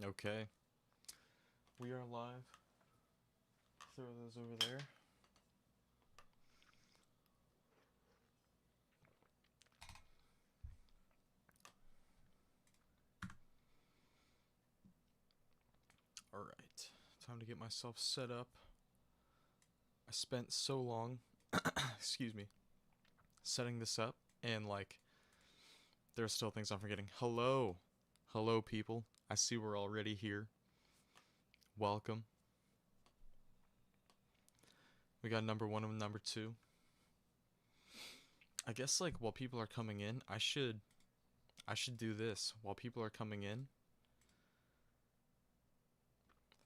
Okay. We are live. Throw those over there. Alright. Time to get myself set up. I spent so long, excuse me, setting this up, and there are still things I'm forgetting. Hello. Hello, people. I see we're already here. Welcome. We got number one and number two. I guess while people are coming in, I should do this while people are coming in.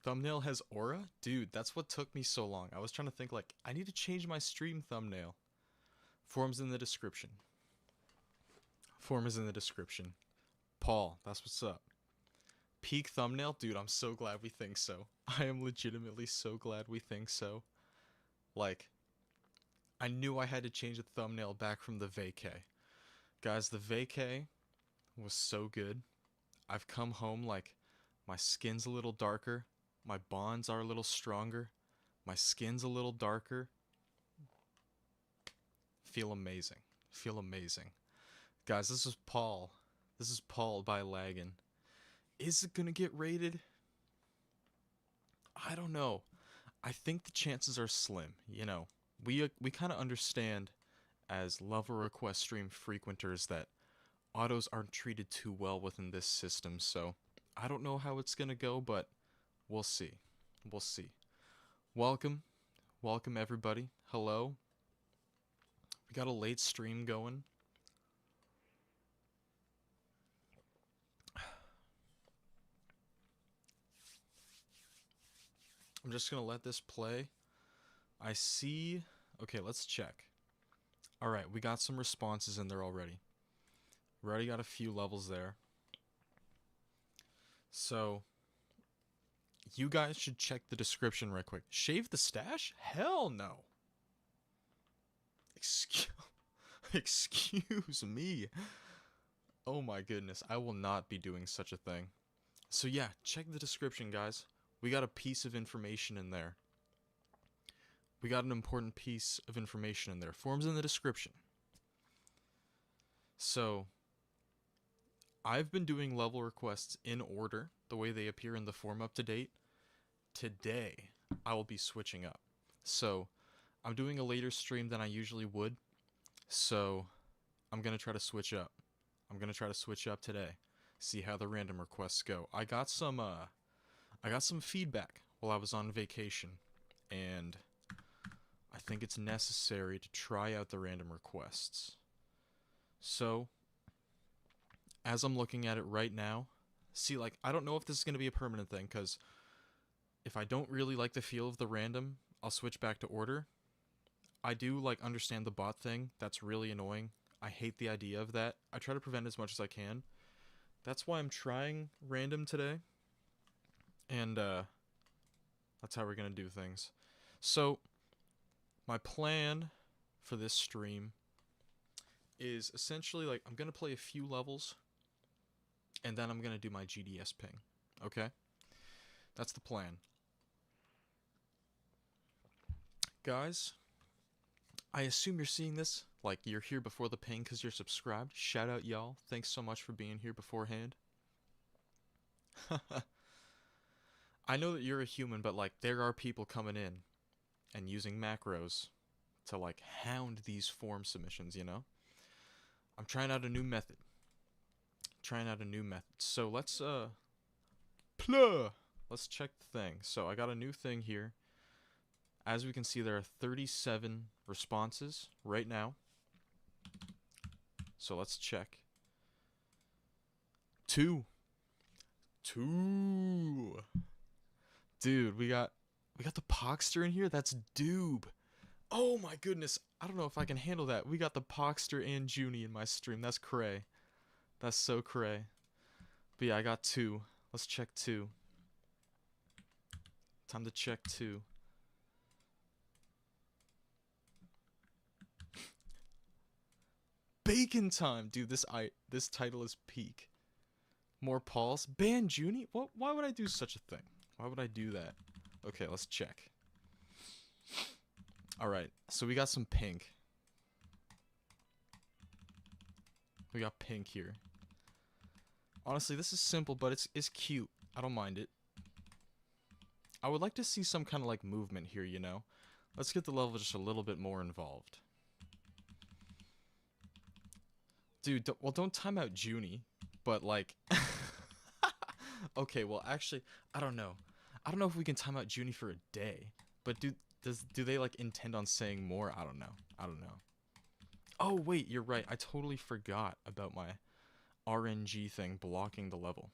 Thumbnail has aura? Dude, that's what took me so long. I was trying to think I need to change my stream thumbnail. Forms in the description. Form is in the description. Paul, that's what's up. Peak thumbnail? Dude, I'm so glad we think so. I am legitimately so glad we think so. I knew I had to change the thumbnail back from the vacay. Guys, the vacay was so good. I've come home my skin's a little darker. My bonds are a little stronger. My skin's a little darker. Feel amazing. Feel amazing. Guys, this is Paul. This is Paul by Laggin. Is it gonna get rated? I don't know. I think the chances are slim. We kind of understand as level request stream frequenters that autos aren't treated too well within this system, so I don't know how it's gonna go, but we'll see. We'll see. Welcome. Welcome, everybody. Hello. We got a late stream going. I'm just gonna let this play. I see. Okay, let's check. Alright, we got some responses in there already. We already got a few levels there. So, you guys should check the description right quick. Shave the stash? Hell no. Excuse me. Oh my goodness, I will not be doing such a thing. So yeah, check the description, guys. We got a piece of information in there. We got an important piece of information in there. Forms in the description. So, I've been doing level requests in order, the way they appear in the form up to date. Today, I will be switching up. So, I'm doing a later stream than I usually would. So, I'm going to try to switch up. I'm going to try to switch up today. See how the random requests go. I got some feedback while I was on vacation, and I think it's necessary to try out the random requests. So, as I'm looking at it right now, see, I don't know if this is going to be a permanent thing, because if I don't really like the feel of the random, I'll switch back to order. I do, understand the bot thing. That's really annoying. I hate the idea of that. I try to prevent as much as I can. That's why I'm trying random today. And, that's how we're going to do things. So, my plan for this stream is essentially, I'm going to play a few levels, and then I'm going to do my GDS ping. Okay? That's the plan. Guys, I assume you're seeing this. You're here before the ping because you're subscribed. Shout out, y'all. Thanks so much for being here beforehand. I know that you're a human, but, there are people coming in and using macros to, hound these form submissions, I'm trying out a new method. So, let's check the thing. So, I got a new thing here. As we can see, there are 37 responses right now. So let's check. Two. Dude, we got the Poxter in here. That's Doob. Oh my goodness. I don't know if I can handle that. We got the Poxter and Junie in my stream. That's cray. That's so cray. But yeah, I got two. Let's check two. Time to check two. Bacon time, dude. This title is peak. More Pauls. Ban Junie? What? Why would I do such a thing? Why would I do that? Okay, let's check. Alright, so we got some pink. We got pink here. Honestly, this is simple, but it's cute. I don't mind it. I would like to see some kind of like movement here, you know? Let's get the level just a little bit more involved. Dude, well, don't time out Junie, but like... Okay, well, actually, I don't know. I don't know if we can time out Junie for a day, but do they like intend on saying more? I don't know. I don't know. Oh, wait, you're right. I totally forgot about my RNG thing blocking the level.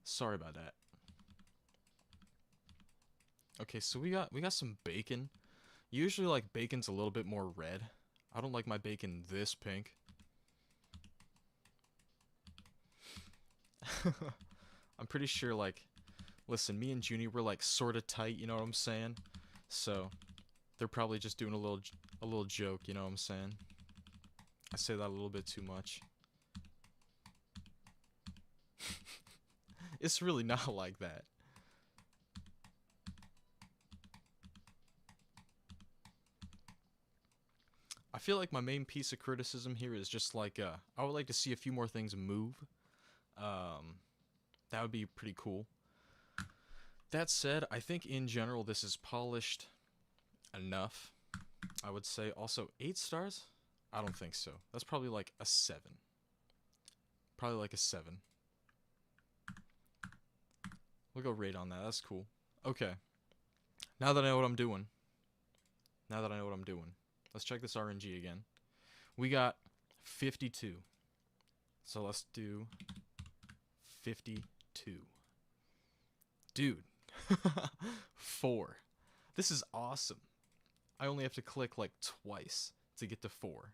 Sorry about that. Okay, so we got some bacon. Usually like bacon's a little bit more red. I don't like my bacon this pink. I'm pretty sure like listen, me and Junie were like sort of tight, you know what I'm saying? So they're probably just doing a little joke, you know what I'm saying? I say that a little bit too much. It's really not like that. I feel like my main piece of criticism here is just like I would like to see a few more things move. That would be pretty cool. That said, I think in general this is polished enough. I would say also 8 stars? I don't think so. That's probably like a 7. Probably like a 7. We'll go rate on that. That's cool. Okay. Now that I know what I'm doing. Let's check this RNG again. We got 52. So let's do 52. Dude. 4. This is awesome. I only have to click like twice to get to 4.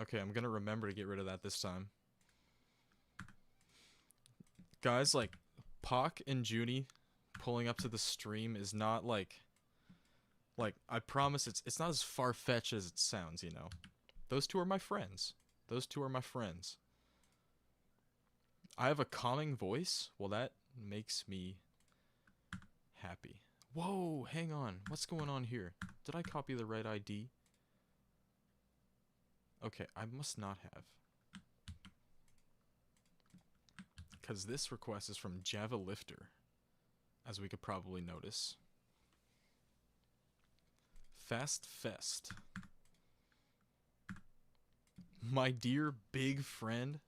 Okay, I'm gonna remember to get rid of that this time. Guys, like, Pock and Junie pulling up to the stream is not like, I promise it's not as far-fetched as it sounds, you know? Those two are my friends. Those two are my friends. I have a calming voice? Well, that makes me happy. Whoa, hang on. What's going on here? Did I copy the right ID? Okay, I must not have. Because this request is from Java Lifter, as we could probably notice. Fast Fest. My dear big friend.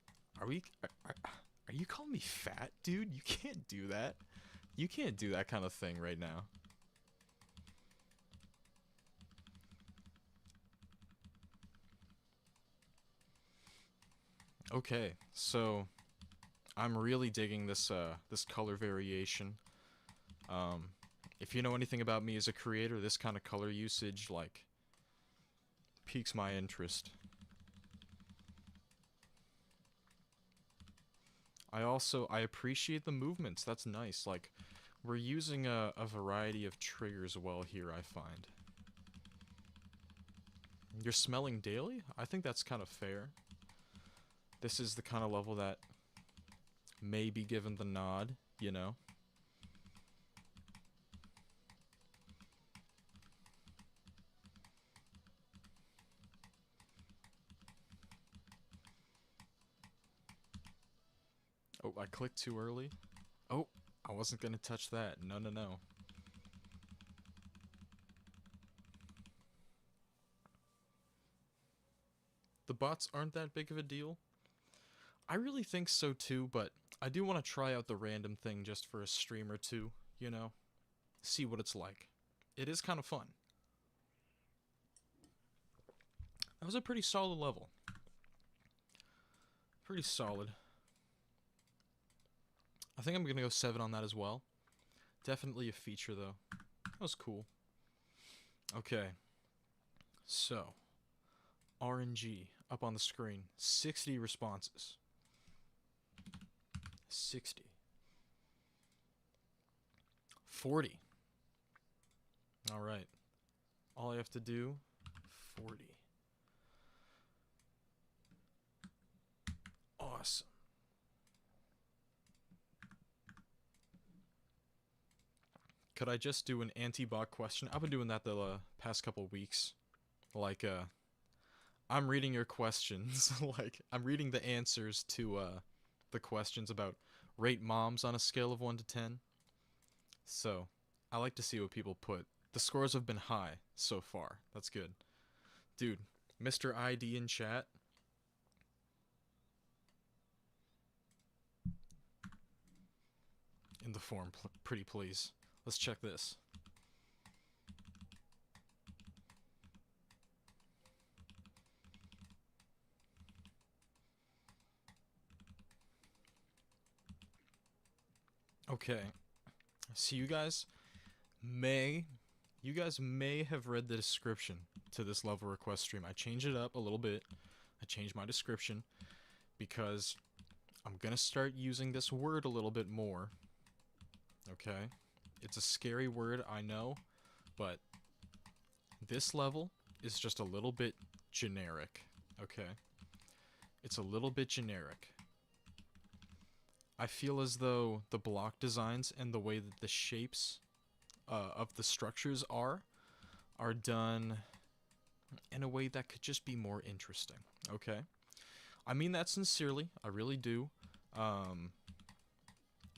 Are you calling me fat, dude? You can't do that. You can't do that kind of thing right now. Okay, so I'm really digging this this color variation. If you know anything about me as a creator, this kind of color usage like piques my interest. I appreciate the movements. That's nice. Like we're using a variety of triggers well here, I find. You're smelling daily? I think that's kind of fair. This is the kind of level that may be given the nod, you know? Oh, I clicked too early. Oh, I wasn't gonna touch that. No, no, no. The bots aren't that big of a deal. I really think so too, but I do want to try out the random thing just for a stream or two, you know? See what it's like. It is kind of fun. That was a pretty solid level. Pretty solid. I think I'm gonna go 7 on that as well. Definitely a feature though. That was cool. Okay. So, RNG up on the screen. 60 responses. 60. 40. Alright. All I have to do, 40. Awesome. Could I just do an anti-bot question? I've been doing that the past couple weeks. Like, I'm reading your questions. Like, I'm reading the answers to the questions about rate moms on a scale of 1 to 10. So, I like to see what people put. The scores have been high so far. That's good. Dude, Mr. ID in chat. In the form, pretty please. Let's check this. Okay. So you guys may have read the description to this level request stream. I changed it up a little bit. I changed my description because I'm gonna start using this word a little bit more. Okay? It's a scary word, I know, but this level is just a little bit generic. Okay? It's a little bit generic. I feel as though the block designs and the way that the shapes of the structures are done in a way that could just be more interesting. Okay? I mean that sincerely. I really do.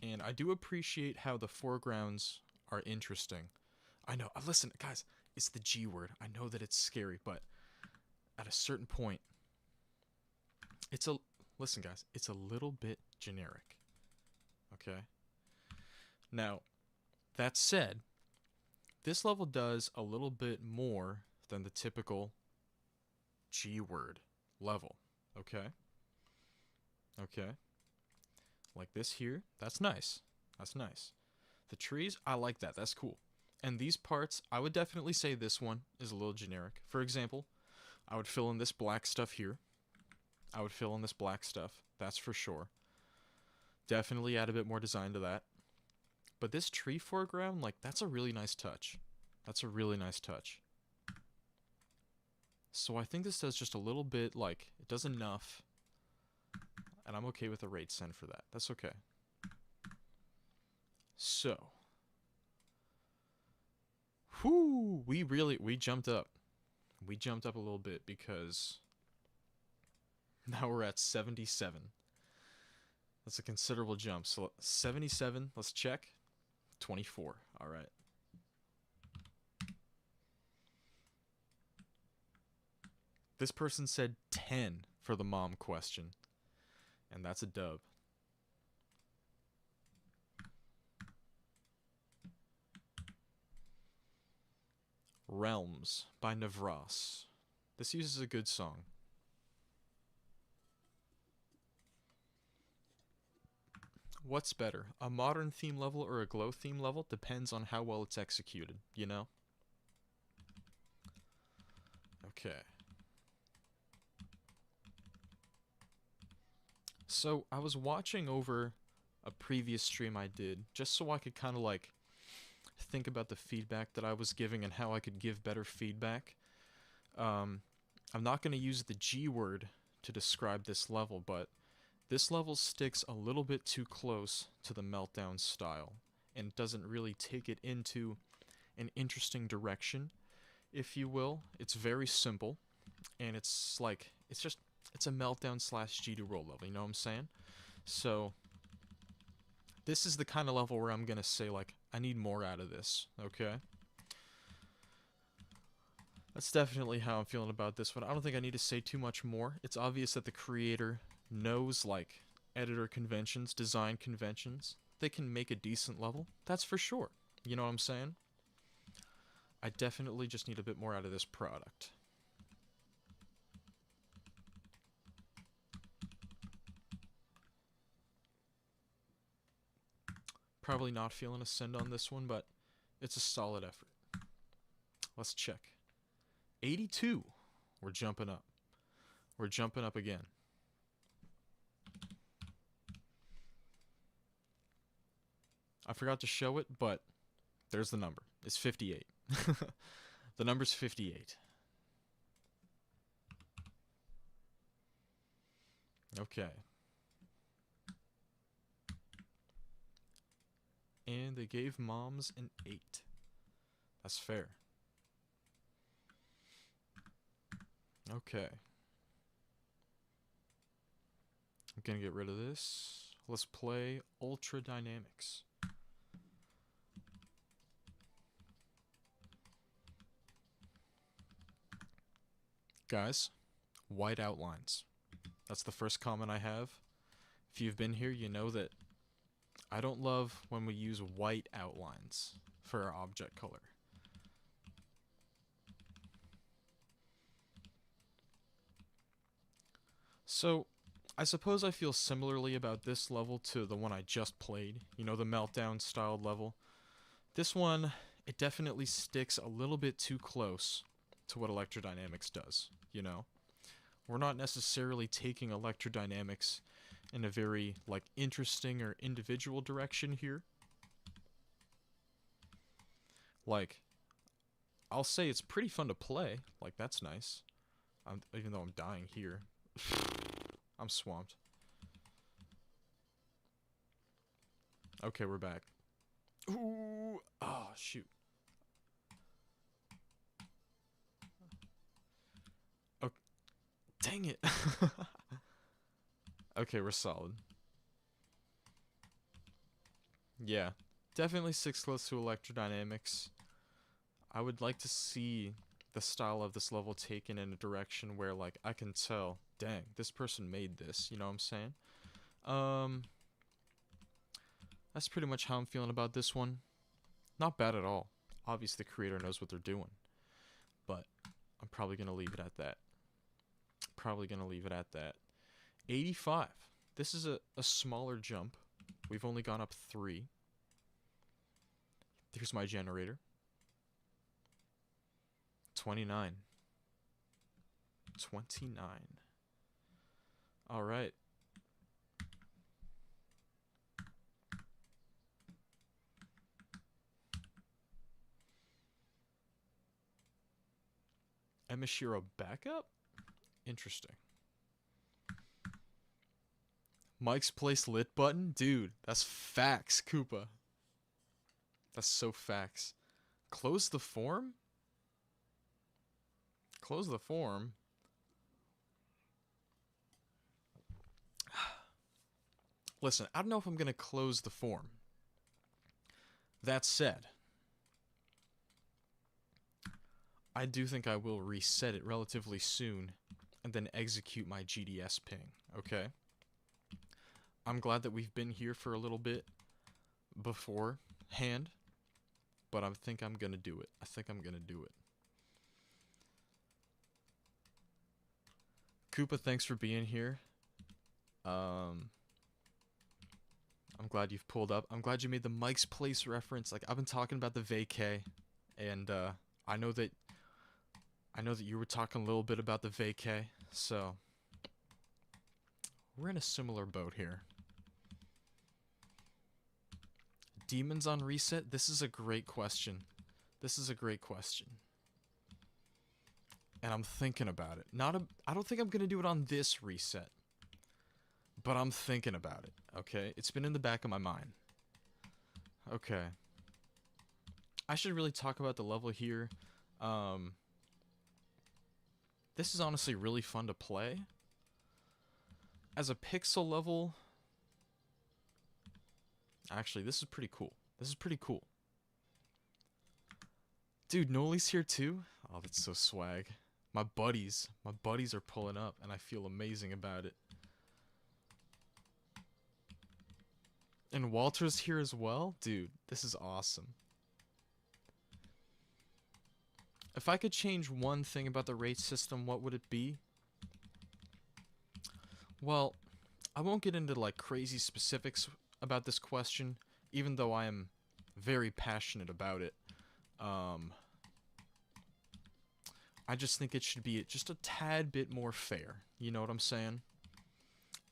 And I do appreciate how the foregrounds are interesting. I know. Listen, guys, it's the G word. I know that it's scary, but at a certain point, listen, guys, it's a little bit generic. Okay? Now, that said, this level does a little bit more than the typical G word level. Okay? Okay? Like this here, that's nice. That's nice. The trees, I like that. That's cool. And these parts, I would definitely say this one is a little generic. For example, I would fill in this black stuff here. I would fill in this black stuff. That's for sure. Definitely add a bit more design to that. But this tree foreground, like, that's a really nice touch. That's a really nice touch. So I think this does just a little bit, like, it does enough. And I'm okay with a rate send for that. That's okay. So. Whoo! We jumped up. We jumped up a little bit because now we're at 77. That's a considerable jump. So 77, let's check. 24. All right. This person said 10 for the mom question. And that's a dub. Realms by Navras. This uses a good song. What's better, a modern theme level or a glow theme level? Depends on how well it's executed, you know? Okay. So, I was watching over a previous stream I did, just so I could kind of like think about the feedback that I was giving and how I could give better feedback. I'm not going to use the G word to describe this level, but this level sticks a little bit too close to the Meltdown style and doesn't really take it into an interesting direction, if you will. It's very simple, and it's like, it's a Meltdown slash G2 roll level, you know what I'm saying? So, this is the kind of level where I'm going to say, like, I need more out of this, okay? That's definitely how I'm feeling about this one. I don't think I need to say too much more. It's obvious that the creator knows, like, editor conventions, design conventions. They can make a decent level. That's for sure. You know what I'm saying? I definitely just need a bit more out of this product. Probably not feeling a send on this one, but it's a solid effort. Let's check. 82. We're jumping up. We're jumping up again. I forgot to show it, but there's the number. It's 58. The number's 58. Okay. And they gave moms an 8. That's fair. Okay. I'm gonna get rid of this. Let's play Ultra Dynamics. Guys, white outlines. That's the first comment I have. If you've been here, you know that I don't love when we use white outlines for our object color. So, I suppose I feel similarly about this level to the one I just played. You know, the Meltdown styled level. This one, it definitely sticks a little bit too close to what Electrodynamics does, you know? We're not necessarily taking Electrodynamics in a very, like, interesting or individual direction here. Like, I'll say it's pretty fun to play. Like, that's nice. Even though I'm dying here. I'm swamped. Okay, we're back. Ooh! Oh, shoot. Oh, dang it. Okay, we're solid. Yeah, definitely sticks close to Electrodynamics. I would like to see the style of this level taken in a direction where, like, I can tell, dang, this person made this, you know what I'm saying? That's pretty much how I'm feeling about this one. Not bad at all. Obviously, the creator knows what they're doing. But I'm probably going to leave it at that. 85. This is a smaller jump. We've only gone up 3. Here's my generator. 29. 29. Alright. Emishiro backup? Interesting. Mike's Place lit button? Dude, that's facts, Koopa. That's so facts. Close the form? Close the form? Listen, I don't know if I'm going to close the form. That said, I do think I will reset it relatively soon and then execute my GDS ping, okay? I'm glad that we've been here for a little bit beforehand, but I think I'm going to do it. Koopa, thanks for being here. I'm glad you've pulled up. I'm glad you made the Mike's Place reference. Like, I've been talking about the vacay, and I know that you were talking a little bit about the vacay, so we're in a similar boat here. Demons on reset? This is a great question. And I'm thinking about it. I don't think I'm going to do it on this reset. But I'm thinking about it, okay? It's been in the back of my mind. Okay. I should really talk about the level here. This is honestly really fun to play. As a pixel level... Actually, this is pretty cool. Dude, Noli's here too? Oh, that's so swag. My buddies are pulling up, and I feel amazing about it. And Walter's here as well? Dude, this is awesome. If I could change one thing about the rate system, what would it be? Well, I won't get into like crazy specifics about this question, even though I am very passionate about it. I just think it should be just a tad bit more fair. You know what I'm saying?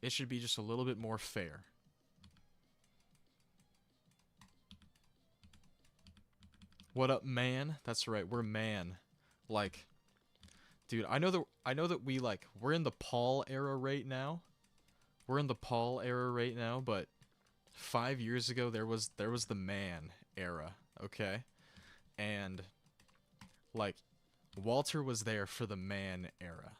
It should be just a little bit more fair. What up, man? That's right, we're man. Like, dude, I know that we're in the Paul era right now. But 5 years ago there was the man era, okay? And like Walter was there for the man era.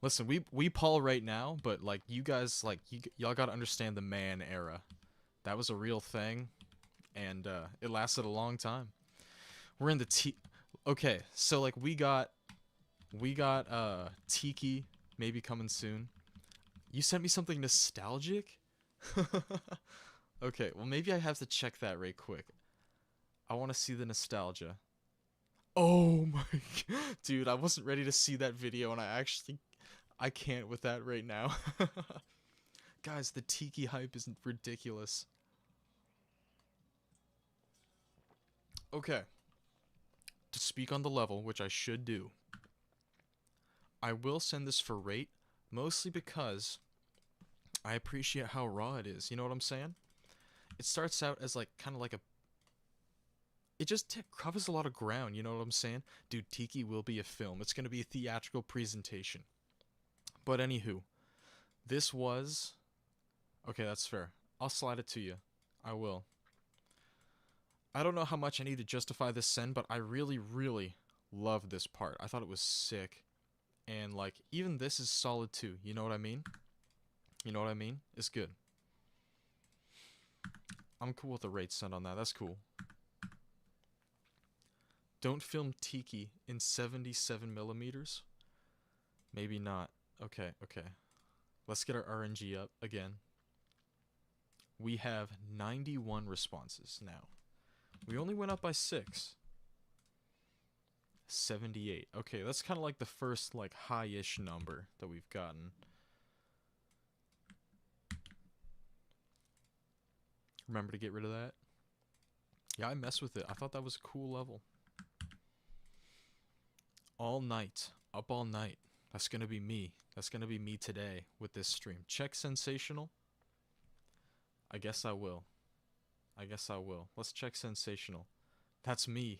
Listen, we Paul right now, but like you guys, like y'all gotta understand the man era. That was a real thing, and it lasted a long time. We're in the T. Okay, so like we got Tiki maybe coming soon. You sent me something nostalgic. Okay, well maybe I have to check that right quick. I want to see the nostalgia. Oh my dude, I wasn't ready to see that video and I can't with that right now. Guys, the Tiki hype is ridiculous. Okay, to speak on the level, which I should do, I will send this for rate, mostly because I appreciate how raw it is. You know what I'm saying? It starts out as like kind of like a. It just covers a lot of ground. You know what I'm saying? Dude, Tiki will be a film. It's gonna be a theatrical presentation. But anywho, this was. Okay, that's fair. I'll slide it to you. I will. I don't know how much I need to justify this send, but I really, really love this part. I thought it was sick. And like, even this is solid too. You know what I mean? You know what I mean? It's good. I'm cool with the rate sent on that. That's cool. Don't film Tiki in 77 millimeters? Maybe not. Okay, okay. Let's get our RNG up again. We have 91 responses now. We only went up by 6. 78. Okay, that's kind of like the first like high-ish number that we've gotten. Remember to get rid of that? Yeah, I mess with it. I thought that was a cool level. All night. Up all night. That's gonna be me. That's gonna be me today with this stream. Check Sensational. I guess I will. I guess I will. Let's check Sensational. That's me.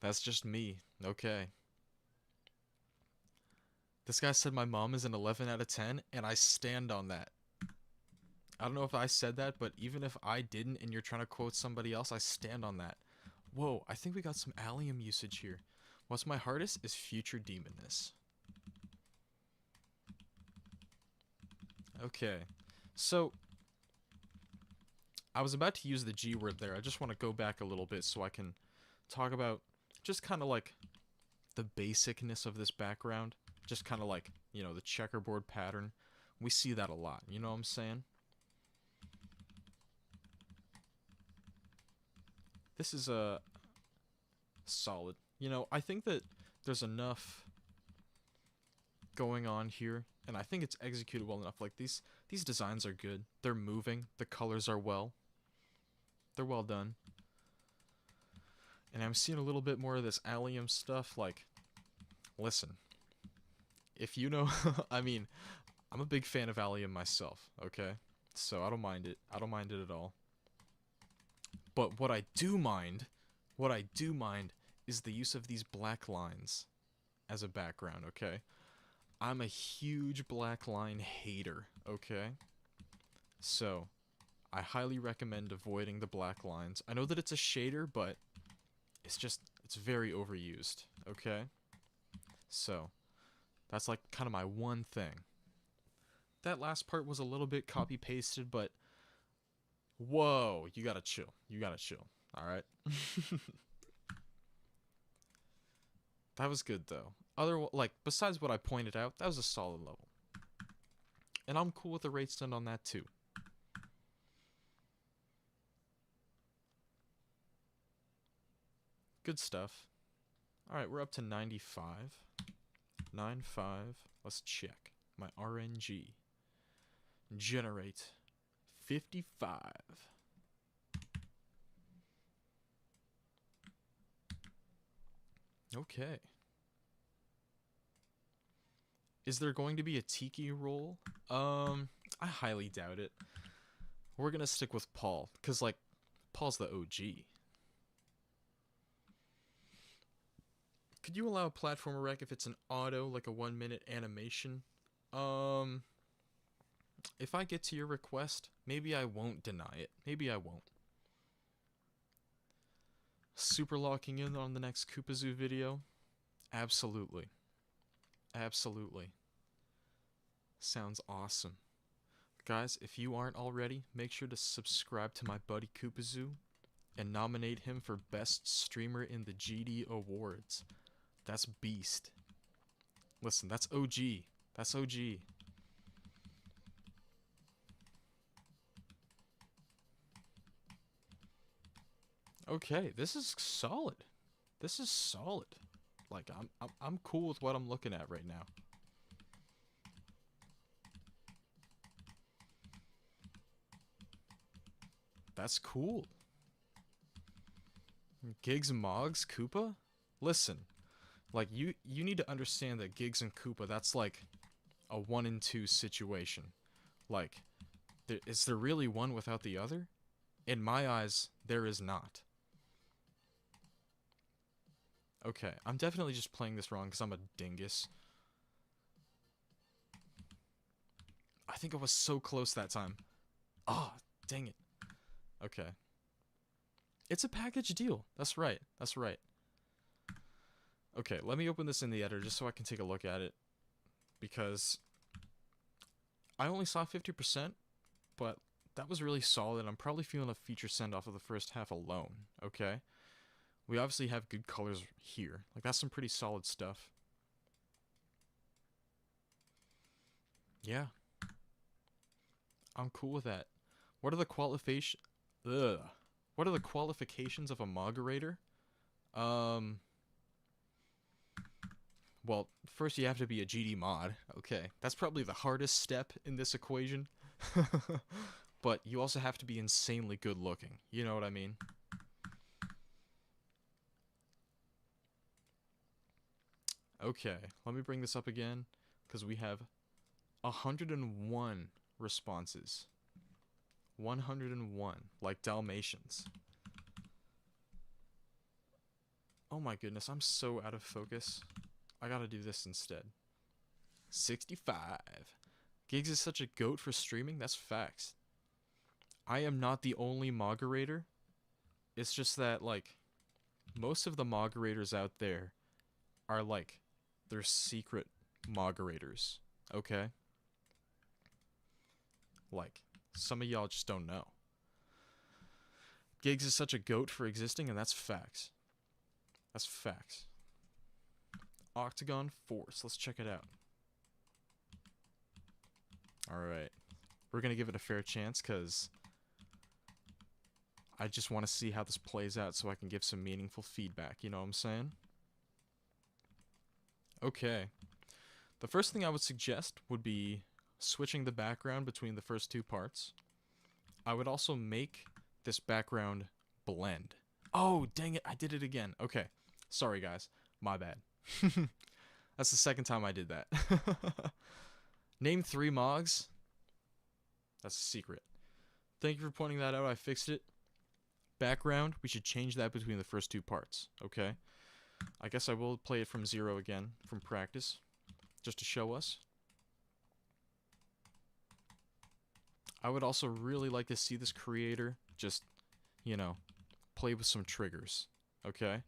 That's just me. Okay. This guy said my mom is an 11 out of 10, and I stand on that. I don't know if I said that, but even if I didn't and you're trying to quote somebody else, I stand on that. Whoa, I think we got some allium usage here. What's my hardest is Future Demonness. Okay. So, I was about to use the G word there. I just want to go back a little bit so I can talk about just kind of like the basicness of this background. Just kind of like, you know, the checkerboard pattern. We see that a lot. You know what I'm saying? This is a solid. You know, I think that there's enough going on here, and I think it's executed well enough. Like these designs are good. They're moving. The colors are they're well done. And I'm seeing a little bit more of this allium stuff. Like, listen, if you know, I mean, I'm a big fan of allium myself. Okay, so I don't mind it. I don't mind it at all. But what I do mind is the use of these black lines as a background, okay? I'm a huge black line hater, okay? So, I highly recommend avoiding the black lines. I know that it's a shader, but it's very overused, okay? So, that's like kind of my one thing. That last part was a little bit copy-pasted, but whoa, you gotta chill. You gotta chill, alright? That was good, though. Besides what I pointed out, that was a solid level. And I'm cool with the rate stun on that, too. Good stuff. Alright, we're up to 95. 95. Let's check. My RNG. Generate 55. Okay. Is there going to be a Tiki roll? I highly doubt it. We're gonna stick with Paul, because, like, Paul's the OG. Could you allow a platformer rec if it's an auto, like a 1-minute animation? Um, if I get to your request, maybe I won't deny it. Maybe I won't. Super locking in on the next Koopa Zoo video? Absolutely. Absolutely. Sounds awesome. Guys, if you aren't already, make sure to subscribe to my buddy Koopa Zoo and nominate him for Best Streamer in the GD Awards. That's beast. Listen, that's OG. That's OG. Okay, this is solid. This is solid. Like I'm cool with what I'm looking at right now. That's cool. Gigs and Mogs, Koopa? Listen, like you need to understand that Gigs and Koopa, that's like a 1 and 2 situation. Like, is there really one without the other? In my eyes, there is not. Okay, I'm definitely just playing this wrong because I'm a dingus. I think I was so close that time. Ah, oh, dang it. Okay. It's a package deal. That's right. That's right. Okay, let me open this in the editor just so I can take a look at it. Because I only saw 50%, but that was really solid. I'm probably feeling a feature send off of the first half alone, okay? We obviously have good colors here. Like, that's some pretty solid stuff. Yeah. I'm cool with that. What are the qualifications of a moderator? Well, first you have to be a GD mod. Okay, that's probably the hardest step in this equation. But you also have to be insanely good looking. You know what I mean? Okay, let me bring this up again, because we have 101 responses. 101, like Dalmatians. Oh my goodness, I'm so out of focus. I gotta do this instead. 65. Gigs is such a goat for streaming, that's facts. I am not the only moderator. It's just that, like, most of the moderators out there are, like, they're secret moderators, okay? Like, some of y'all just don't know. Gigs is such a goat for existing, and that's facts. That's facts. Octagon Force, let's check it out. Alright. We're gonna give it a fair chance, because I just want to see how this plays out so I can give some meaningful feedback, you know what I'm saying? Okay. The first thing I would suggest would be switching the background between the first two parts. I would also make this background blend. Oh, dang it, I did it again. Okay, sorry guys, my bad. That's the second time I did that. Name 3 Mogs. That's a secret. Thank you for pointing that out, I fixed it. Background, we should change that between the first two parts, okay? I guess I will play it from 0 again, from practice, just to show us. I would also really like to see this creator just, you know, play with some triggers, okay?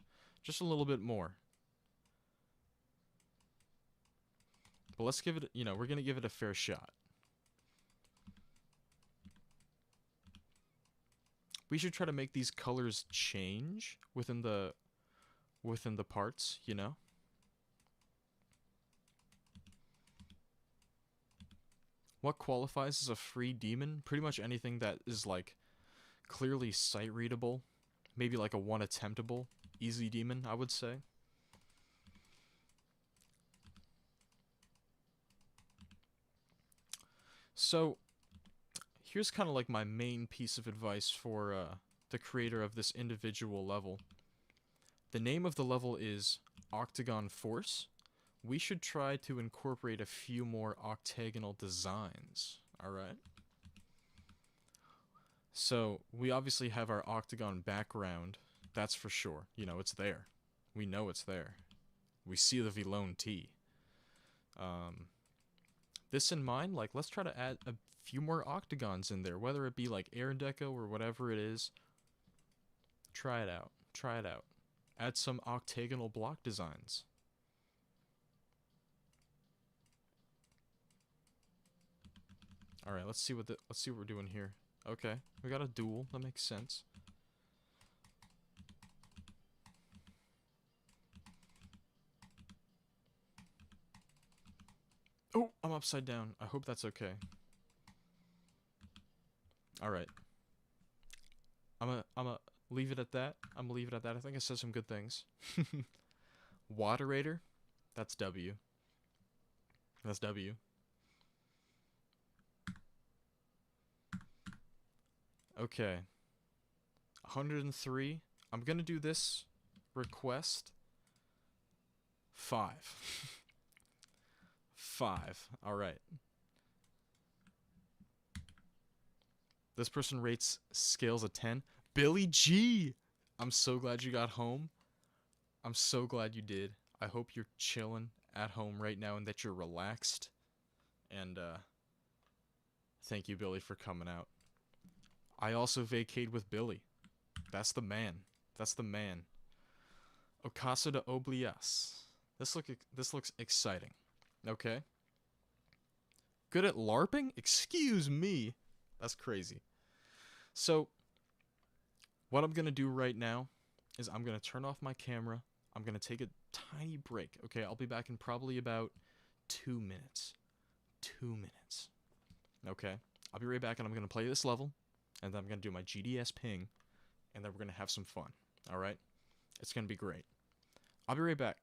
Just a little bit more. But let's give it, you know, we're going to give it a fair shot. We should try to make these colors change within the parts, you know? What qualifies as a free demon? Pretty much anything that is, like, clearly sight readable. Maybe like a 1 attemptable easy demon, I would say. So, here's kind of like my main piece of advice for the creator of this individual level. The name of the level is Octagon Force. We should try to incorporate a few more octagonal designs, alright? So, we obviously have our octagon background, that's for sure. You know, it's there. We know it's there. We see the Vlone T. This in mind, like, let's try to add a few more octagons in there, whether it be like Art Deco or whatever it is. Try it out. Try it out. Add some octagonal block designs. All right, let's see what we're doing here. Okay, we got a duel. That makes sense. Oh, I'm upside down. I hope that's okay. All right. I'm a leave it at that. I'm gonna leave it at that. I think I said some good things. Waterator, that's W. That's W. Okay. 103. I'm gonna do this request 5. 5. All right. This person rates scales a 10. Billy G! I'm so glad you got home. I'm so glad you did. I hope you're chilling at home right now and that you're relaxed. And, thank you, Billy, for coming out. I also vacated with Billy. That's the man. That's the man. Ocaso de Oblias. This looks exciting. Okay. Good at LARPing? Excuse me. That's crazy. So, what I'm going to do right now is I'm going to turn off my camera. I'm going to take a tiny break. Okay, I'll be back in probably about 2 minutes. 2 minutes. Okay, I'll be right back and I'm going to play this level. And then I'm going to do my GDS ping. And then we're going to have some fun. Alright? It's going to be great. I'll be right back.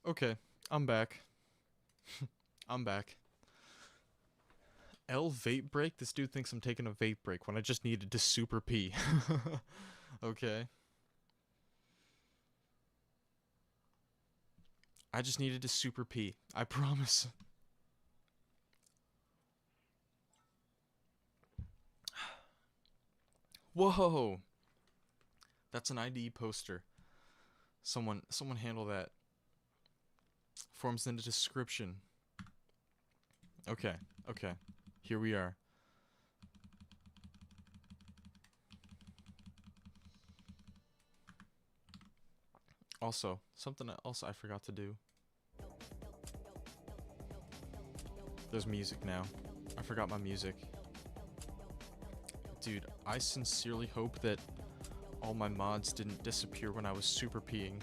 Okay, I'm back. I'm back. L vape break? This dude thinks I'm taking a vape break when I just needed to super pee. Okay. I just needed to super pee. I promise. Whoa! That's an ID poster. Someone handle that. Forms in the description. Okay, okay. Here we are. Also, something else I forgot to do. There's music now. I forgot my music. Dude, I sincerely hope that all my mods didn't disappear when I was super peeing.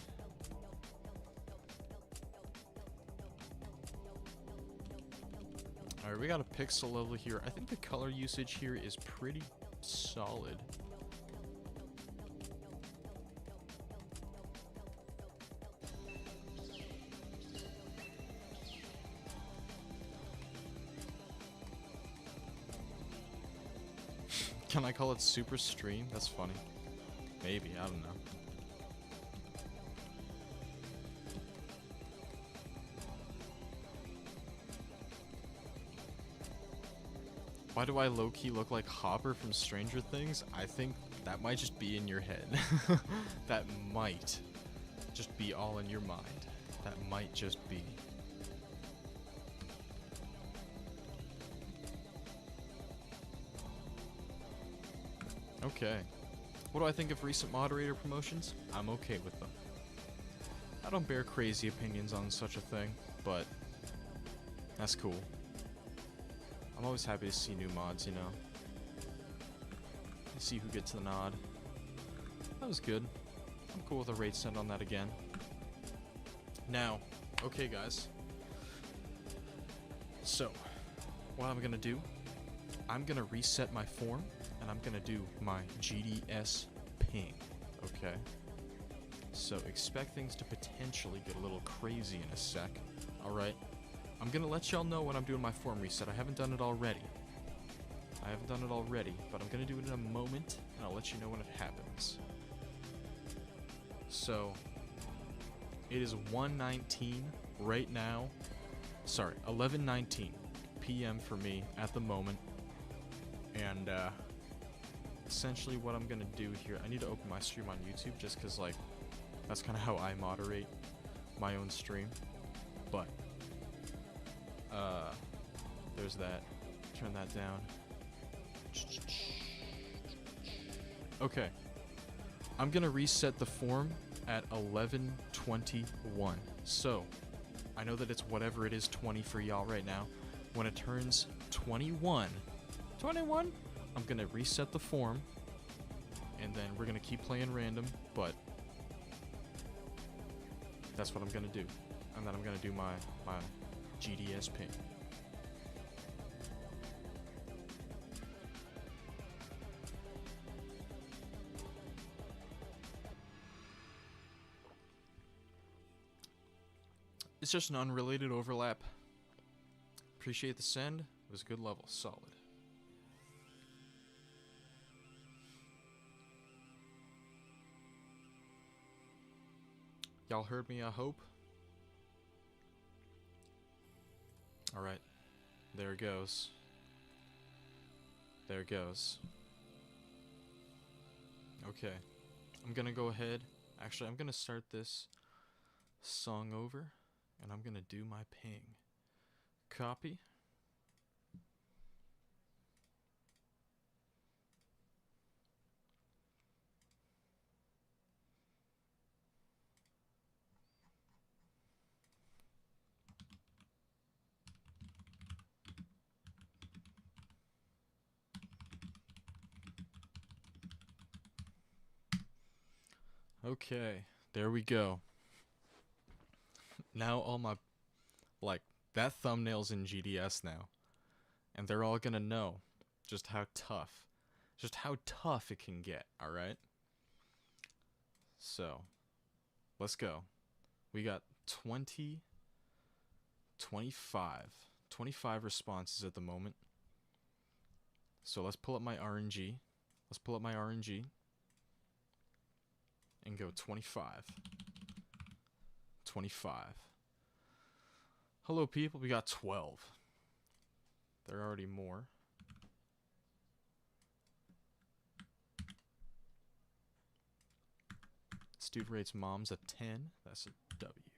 Alright, we got a pixel level here. I think the color usage here is pretty solid. Can I call it super stream? That's funny. Maybe, I don't know. Why do I low-key look like Hopper from Stranger Things? I think that might just be in your head. That might just be all in your mind. that might just be. Okay. What do I think of recent moderator promotions? I'm okay with them. I don't bear crazy opinions on such a thing, but that's cool. I'm always happy to see new mods, you know. See who gets the nod. That was good. I'm cool with a raid send on that again. Now, okay guys. So, what I'm gonna do, I'm gonna reset my form, and I'm gonna do my GDS ping, okay? So expect things to potentially get a little crazy in a sec, alright? I'm gonna let y'all know when I'm doing my form reset. I haven't done it already. But I'm gonna do it in a moment, and I'll let you know when it happens. So, it is 1:19 right now. Sorry, 11:19 p.m. for me at the moment. And, essentially what I'm gonna do here, I need to open my stream on YouTube just because, like, that's kind of how I moderate my own stream. But, there's that. Turn that down. Okay. I'm gonna reset the form at 11:21. So, I know that it's whatever it is 20 for y'all right now. When it turns 21, I'm gonna reset the form, and then we're gonna keep playing random, but that's what I'm gonna do. And then I'm gonna do my GDS ping. It's just an unrelated overlap. Appreciate the send. It was a good level. Solid. Y'all heard me, I hope? Alright. There it goes. There it goes. Okay. I'm gonna go ahead. Actually, I'm gonna start this song over, and I'm gonna do my ping. Copy. Okay, there we go. Now all my, like, that thumbnail's in GDS now. And they're all gonna know just how tough it can get, alright? So, let's go. We got 25 responses at the moment. So let's pull up my RNG. And go 25. Hello people, we got 12. There are already more. This dude rates moms a 10. That's a W.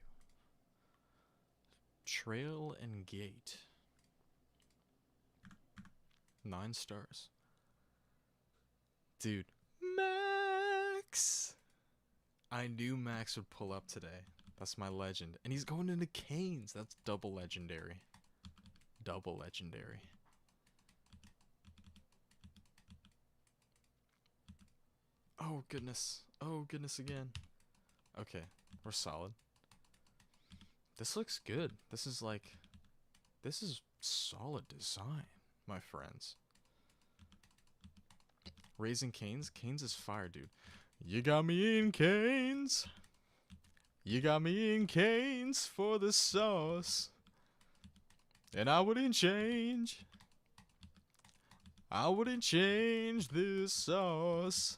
Trail and Gate. 9 stars. Dude. Max! I knew Max would pull up today. That's my legend. And he's going into Canes. That's double legendary. Double legendary. Oh, goodness. Oh, goodness again. Okay. We're solid. This looks good. This is like... This is solid design, my friends. Raising Canes? Canes is fire, dude. You got me in Canes. You got me in Canes for the sauce. And I wouldn't change. I wouldn't change this sauce.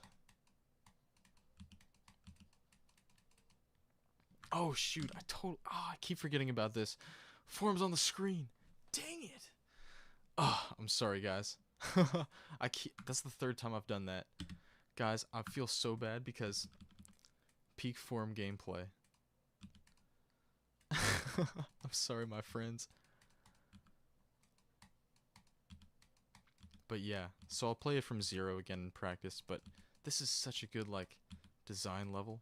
Oh shoot, I keep forgetting about this. Form's on the screen. Dang it. Oh, I'm sorry guys. That's the 3rd time I've done that. Guys, I feel so bad because peak form gameplay. I'm sorry, my friends. But yeah, so I'll play it from 0 again in practice, but this is such a good, like, design level.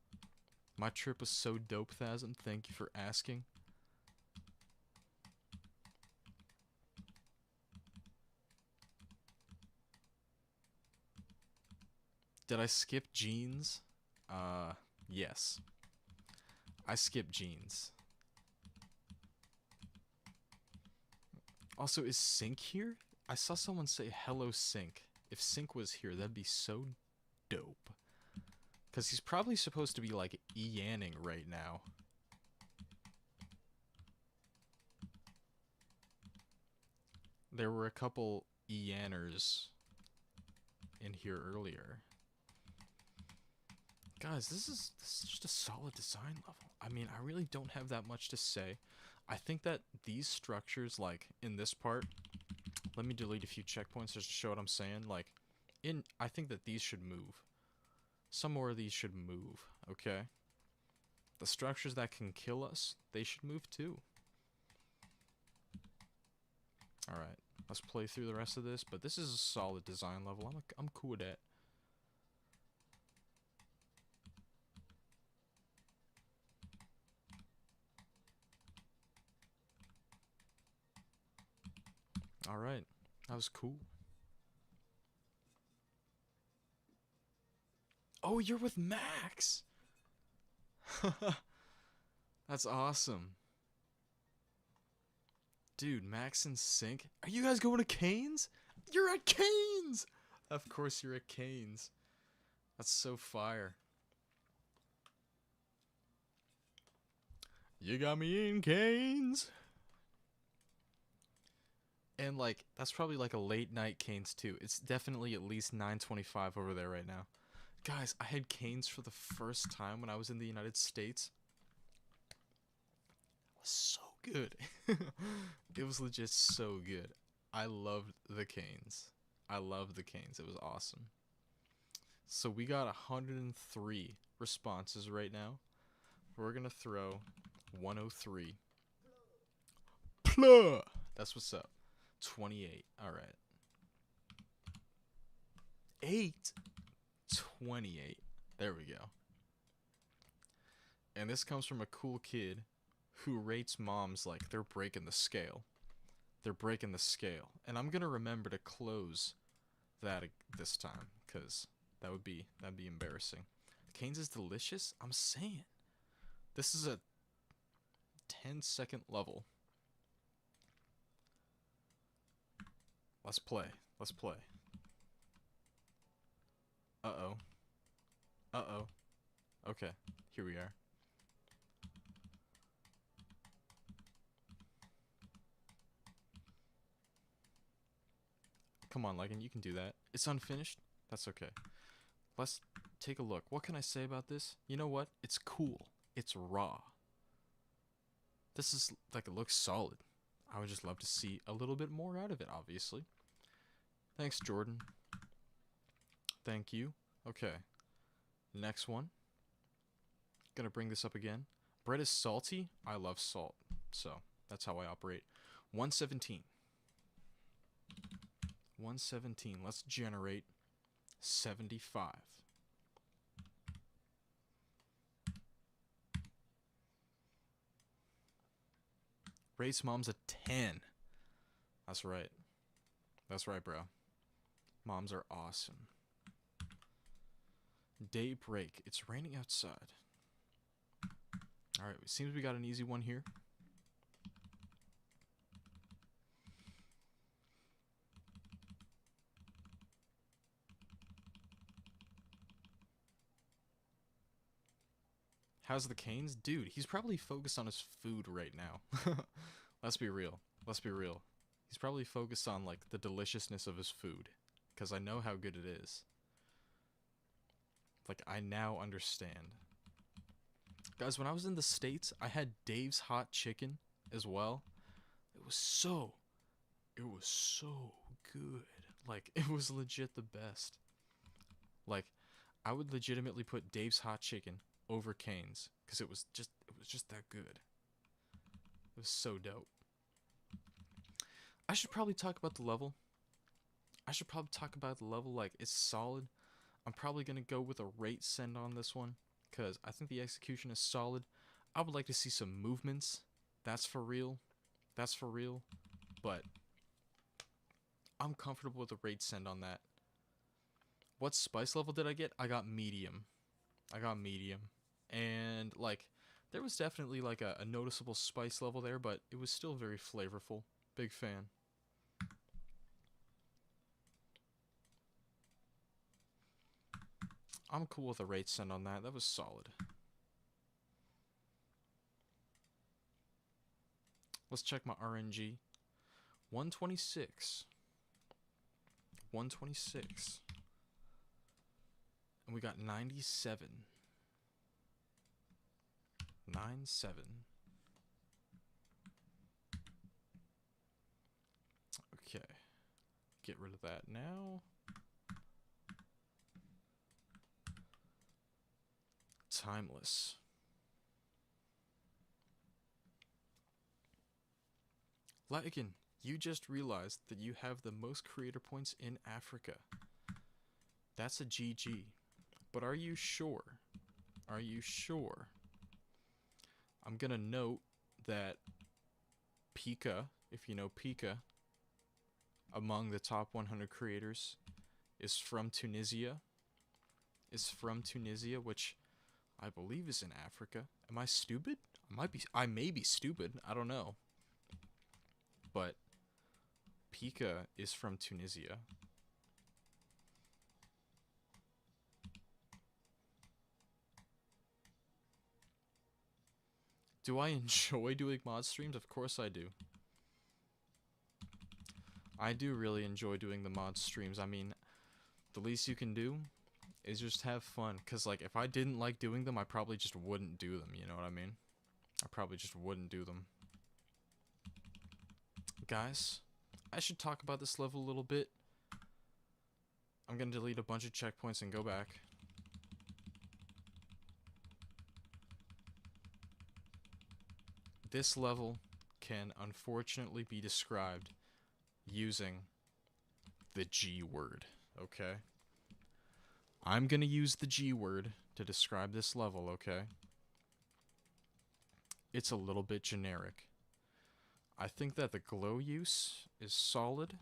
My trip was so dope, Thasm. Thank you for asking. Did I skip jeans? Yes. I skipped jeans. Also, is Sync here? I saw someone say hello Sync. If Sync was here, that'd be so dope. Because he's probably supposed to be, like, Yanning right now. There were a couple Yanners in here earlier. Guys, this is just a solid design level. I mean, I really don't have that much to say. I think that these structures, like, in this part, let me delete a few checkpoints just to show what I'm saying. Like, I think that these should move. Some more of these should move, okay? The structures that can kill us, they should move too. Alright, let's play through the rest of this, but this is a solid design level. I'm cool with that. Alright, that was cool. Oh, you're with Max! That's awesome. Dude, Max and Sync. Are you guys going to Canes? You're at Canes! Of course you're at Canes. That's so fire. You got me in Canes. And, like, that's probably like a late night Canes too. It's definitely at least 9:25 over there right now. Guys, I had Canes for the first time when I was in the United States. It was so good. It was legit so good. I loved the Canes. I loved the Canes. It was awesome. So we got 103 responses right now. We're gonna throw 103. Pluh! That's what's up. 28. Alright. 8. 28. There we go. And this comes from a cool kid who rates moms like they're breaking the scale. They're breaking the scale. And I'm gonna remember to close that this time, because that'd be embarrassing. Canes is delicious? I'm saying. This is a 10-second level. Let's play. Let's play. Uh-oh. Uh-oh. Okay, here we are. Come on, Legan, you can do that. It's unfinished? That's okay. Let's take a look. What can I say about this? You know what? It's cool. It's raw. This is, like, it looks solid. I would just love to see a little bit more out of it, obviously. Thanks, Jordan. Thank you. Okay. Next one. Gonna bring this up again. Bread is salty. I love salt. So, that's how I operate. 117. 117. Let's generate 75. Race mom's a 10. That's right. That's right, bro. Moms are awesome. Day break. It's raining outside. Alright, seems we got an easy one here. How's the Canes? Dude, he's probably focused on his food right now. Let's be real. Let's be real. He's probably focused on, like, the deliciousness of his food. Because I know how good it is. Like, I now understand. Guys, when I was in the States, I had Dave's Hot Chicken as well. It was so good. Like, it was legit the best. Like, I would legitimately put Dave's Hot Chicken over Cane's because it was just that good. was so dope. I should probably talk about the level. Like, it's solid. I'm probably going to go with a rate send on this one, because I think the execution is solid. I would like to see some movements. That's for real. But I'm comfortable with a rate send on that. What spice level did I get? I got medium. And, like, there was definitely, like, a noticeable spice level there, but it was still very flavorful. Big fan. I'm cool with a rate send on that. That was solid. Let's check my RNG. 126. 126. And we got 97. 97. Okay. Get rid of that now. Timeless. Latigan, you just realized that you have the most creator points in Africa. That's a GG. But are you sure? Are you sure? I'm gonna note that Pika, if you know Pika, among the top 100 creators, is from Tunisia. Which I believe is in Africa. Am I stupid? I may be stupid. I don't know. But Pika is from Tunisia. Do I enjoy doing mod streams? Of course I do. I do really enjoy doing the mod streams. I mean, the least you can do is just have fun. Because, like, if I didn't like doing them, I probably just wouldn't do them. You know what I mean? I probably just wouldn't do them. Guys, I should talk about this level a little bit. I'm going to delete a bunch of checkpoints and go back. This level can unfortunately be described using the G word, okay? I'm gonna use the G word to describe this level, okay? It's a little bit generic. I think that the glow use is solid.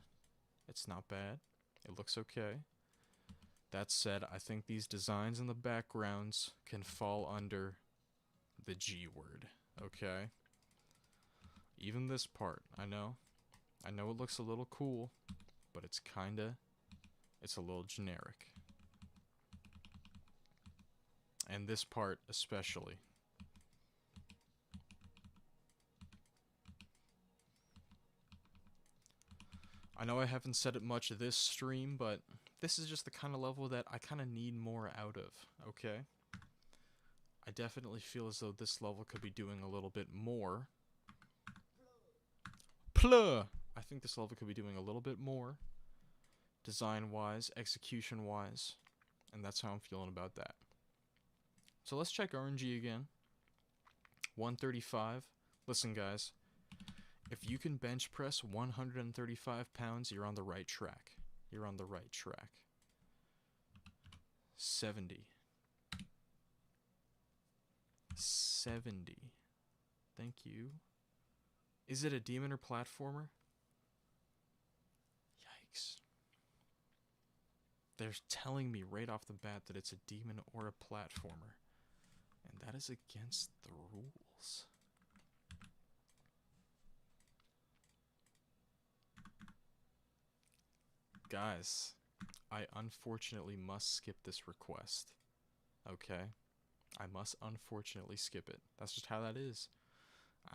It's not bad. It looks okay. That said, I think these designs in the backgrounds can fall under the G word, okay? Even this part, I know it looks a little cool, but it's a little generic. And this part especially. I know I haven't said it much this stream, but this is just the kind of level that I kind of need more out of, okay? I definitely feel as though this level could be doing a little bit more. Pluh! I think this level could be doing a little bit more, design-wise, execution-wise, and that's how I'm feeling about that. So let's check RNG again. 135. Listen, guys. If you can bench press 135 pounds, you're on the right track. 70. 70. Thank you. Is it a demon or platformer? Yikes. They're telling me right off the bat that it's a demon or a platformer. And that is against the rules. Guys, I unfortunately must skip this request. Okay? I must unfortunately skip it. That's just how that is.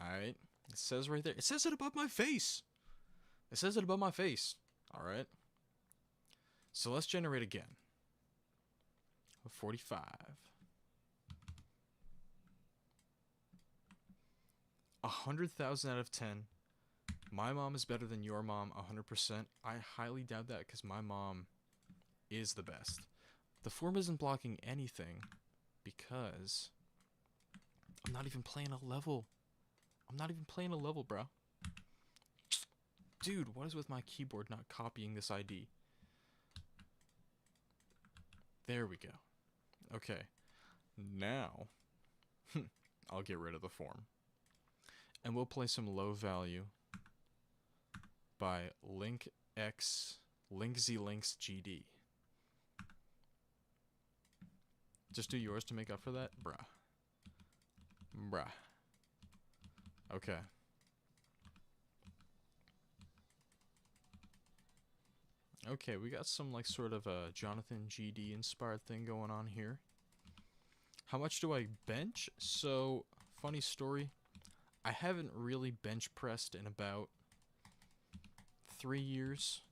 Alright? It says right there. It says it above my face. Alright? So let's generate again. 45. 100,000 out of 10. My mom is better than your mom 100%. I highly doubt that because my mom is the best. The form isn't blocking anything because I'm not even playing a level. I'm not even playing a level, bro. Dude, what is with my keyboard not copying this ID? There we go. Okay. Now, I'll get rid of the form. And we'll play some low value by LinkZ GD. Just do yours to make up for that? Bruh. Bruh. Okay. Okay, we got some like sort of a Jonathan GD inspired thing going on here. How much do I bench? So, funny story. I haven't really bench pressed in about 3 years.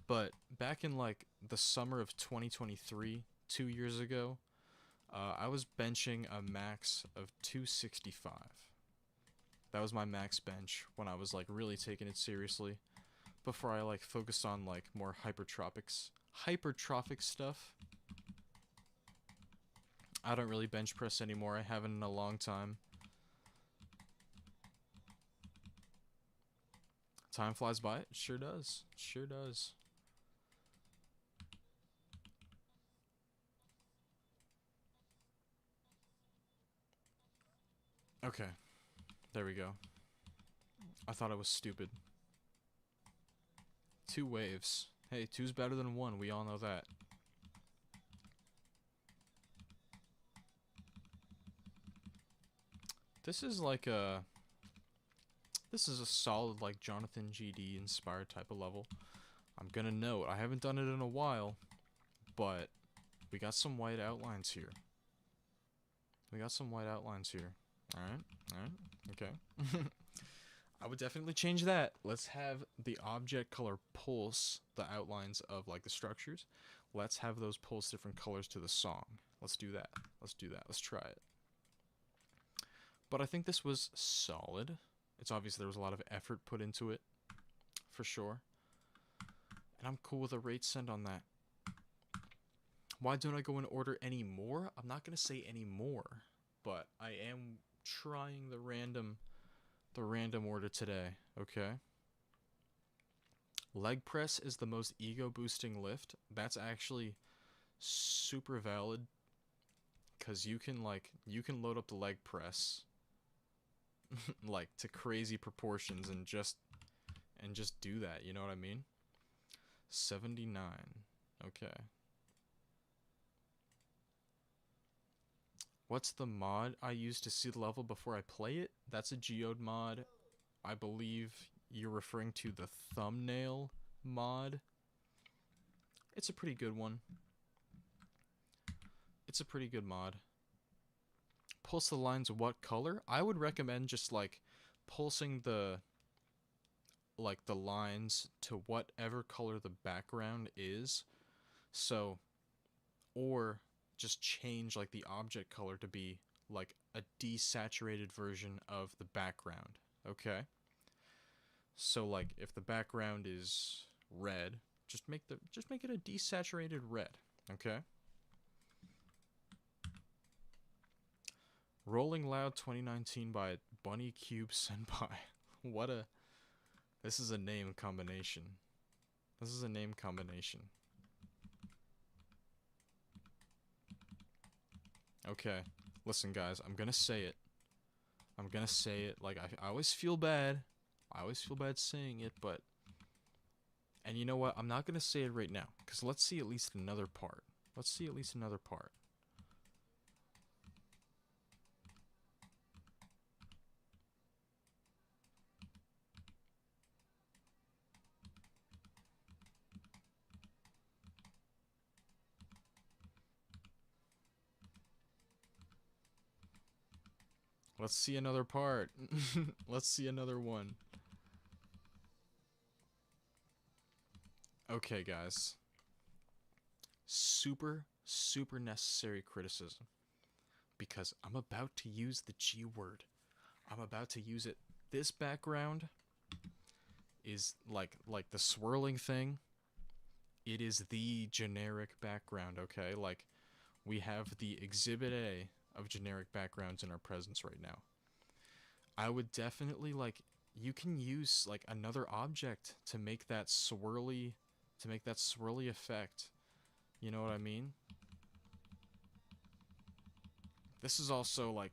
But back in like the summer of 2023, 2 years ago, I was benching a max of 265. That was my max bench when I was like really taking it seriously. Before I like focused on like more hypertrophic stuff. I don't really bench press anymore. I haven't in a long time. Time flies by. It sure does. It sure does. Okay. There we go. I thought I was stupid. 2 waves. Hey, 2's better than 1. We all know that. This is like a... This is a solid, like, Jonathan GD inspired type of level. I'm gonna note, I haven't done it in a while, but we got some white outlines here. Alright, okay. I would definitely change that. Let's have the object color pulse the outlines of, like, the structures. Let's have those pulse different colors to the song. Let's do that. Let's try it. But I think this was solid. It's obvious there was a lot of effort put into it, for sure. And I'm cool with a rate send on that. Why don't I go in order anymore? I'm not going to say anymore, but I am trying the random order today, okay? Leg press is the most ego boosting lift. That's actually super valid, because you can load up the leg press like to crazy proportions and just do that, you know what I mean? 79. Okay. What's the mod I use to see the level before I play it? That's a geode mod. I believe you're referring to the thumbnail mod. It's a pretty good one. It's a pretty good mod. Pulse the lines of what color? I would recommend just like pulsing the lines to whatever color the background is. So, or just change like the object color to be like a desaturated version of the background, okay? So like if the background is red, just make it a desaturated red, okay? Rolling Loud 2019 by Bunny Cube Senpai. This is a name combination. Okay, listen guys, I'm gonna say it. Like, I always feel bad. Saying it, but... And you know what? I'm not gonna say it right now, because let's see at least another part. Let's see another part. Let's see another one. Okay, guys. Super necessary criticism. Because I'm about to use the G word. I'm about to use it. This background is like the swirling thing. It is the generic background, okay? Like, we have the exhibit A of generic backgrounds in our presence right now. I would definitely like you can use like another object to make that swirly effect. You know what I mean? This is also like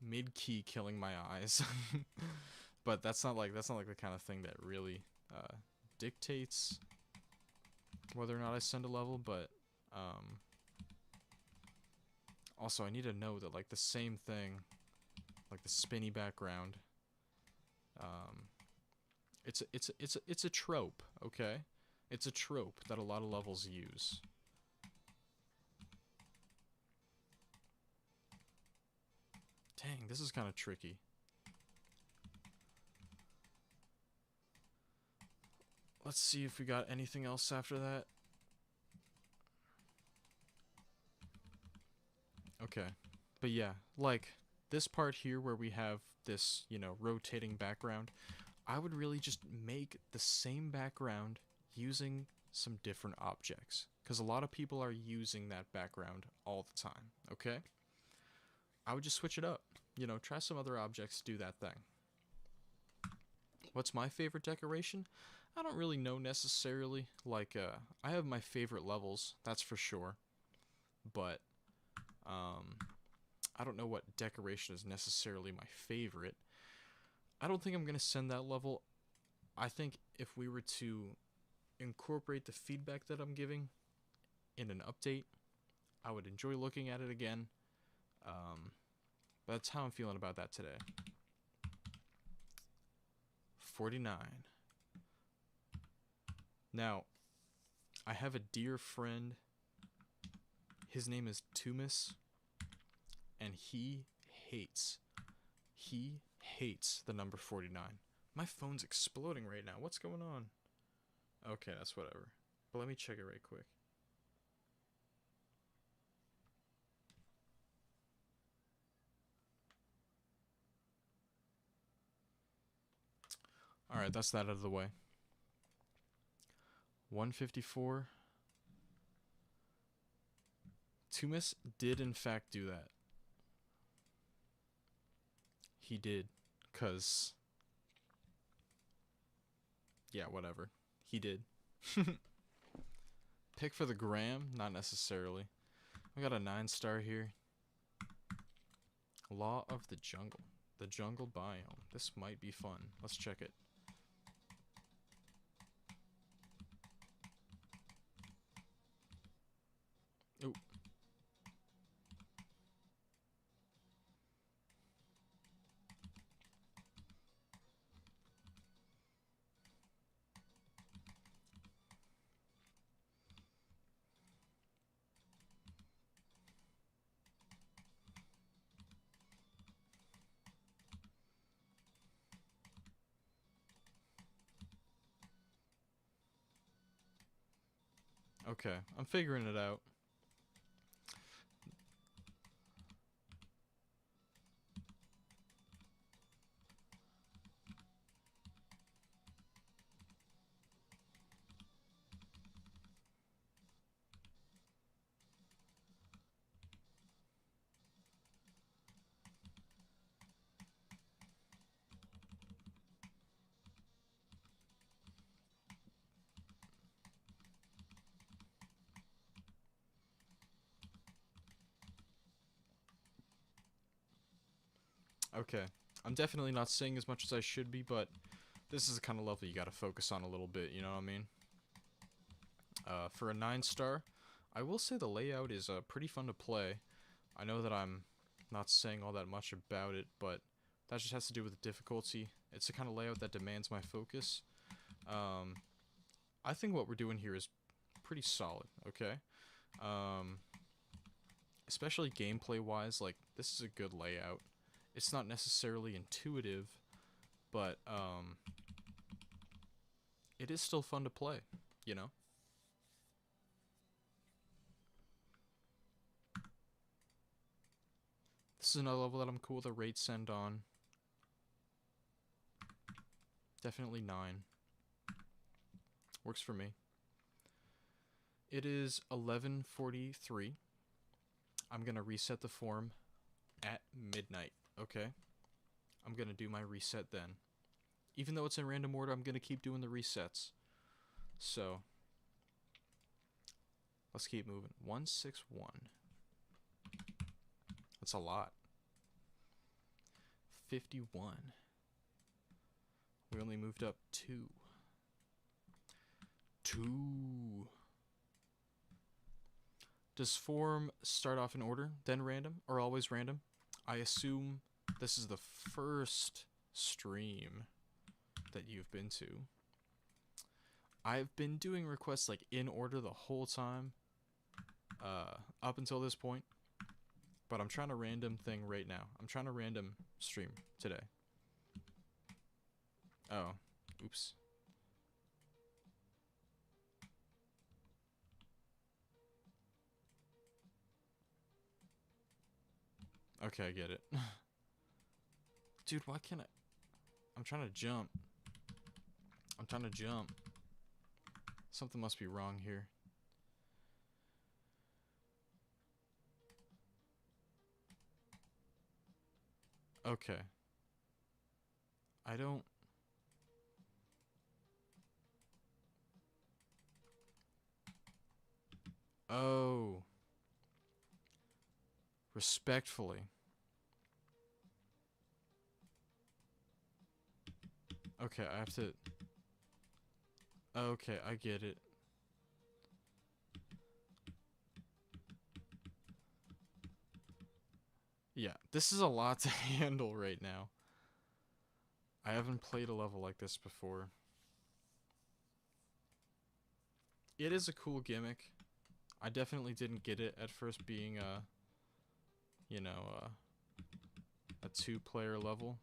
mid-key killing my eyes. But that's not like the kind of thing that really dictates whether or not I send a level, but also I need to know that like the same thing, like the spinny background, um, it's a trope, okay? It's a trope that a lot of levels use. Dang, this is kind of tricky. Let's see if we got anything else after that. Okay. But yeah, like this part here where we have this, you know, rotating background, I would really just make the same background using some different objects. Because a lot of people are using that background all the time, okay? I would just switch it up. You know, try some other objects, do that thing. What's my favorite decoration? I don't really know necessarily. Like, I have my favorite levels, that's for sure. But, I don't know what decoration is necessarily my favorite. I don't think I'm going to send that level. I think if we were to incorporate the feedback that I'm giving in an update, I would enjoy looking at it again. But that's how I'm feeling about that today. 49. Now, I have a dear friend. His name is Tumis, and hates, he hates the number 49. My phone's exploding right now. What's going on? Okay, that's whatever. But let me check it right quick. Alright, that's that out of the way. 154. Tumis did in fact do that. He did. Cause yeah, whatever. He did. Pick for the gram? Not necessarily. We got a 9-star here. Law of the Jungle. The jungle biome. This might be fun. Let's check it. Ooh. Okay, I'm figuring it out. Okay, I'm definitely not saying as much as I should be, but this is the kind of level you gotta focus on a little bit, you know what I mean? For a 9-star, I will say the layout is pretty fun to play. I know that I'm not saying all that much about it, but that just has to do with the difficulty. It's the kind of layout that demands my focus. I think what we're doing here is pretty solid, okay? Especially gameplay-wise, like, this is a good layout. It's not necessarily intuitive, but, it is still fun to play, you know? This is another level that I'm cool with a rate send on. Definitely 9. Works for me. It is 11:43. I'm gonna reset the form at midnight, okay? I'm going to do my reset then. Even though it's in random order, I'm going to keep doing the resets. So, let's keep moving. 161. That's a lot. 51. We only moved up 2. 2. Does form start off in order, then random, or always random? I assume this is the first stream that you've been to. I've been doing requests like in order the whole time, up until this point, but I'm trying a random thing right now. I'm trying a random stream today. Oh, oops. Okay, I get it. Dude, why can't I? I'm trying to jump. I'm trying to jump. Something must be wrong here. Okay. I don't... Oh. Respectfully. Okay, I have to... Okay, I get it. Yeah, this is a lot to handle right now. I haven't played a level like this before. It is a cool gimmick. I definitely didn't get it at first being a, you know, a 2-player level.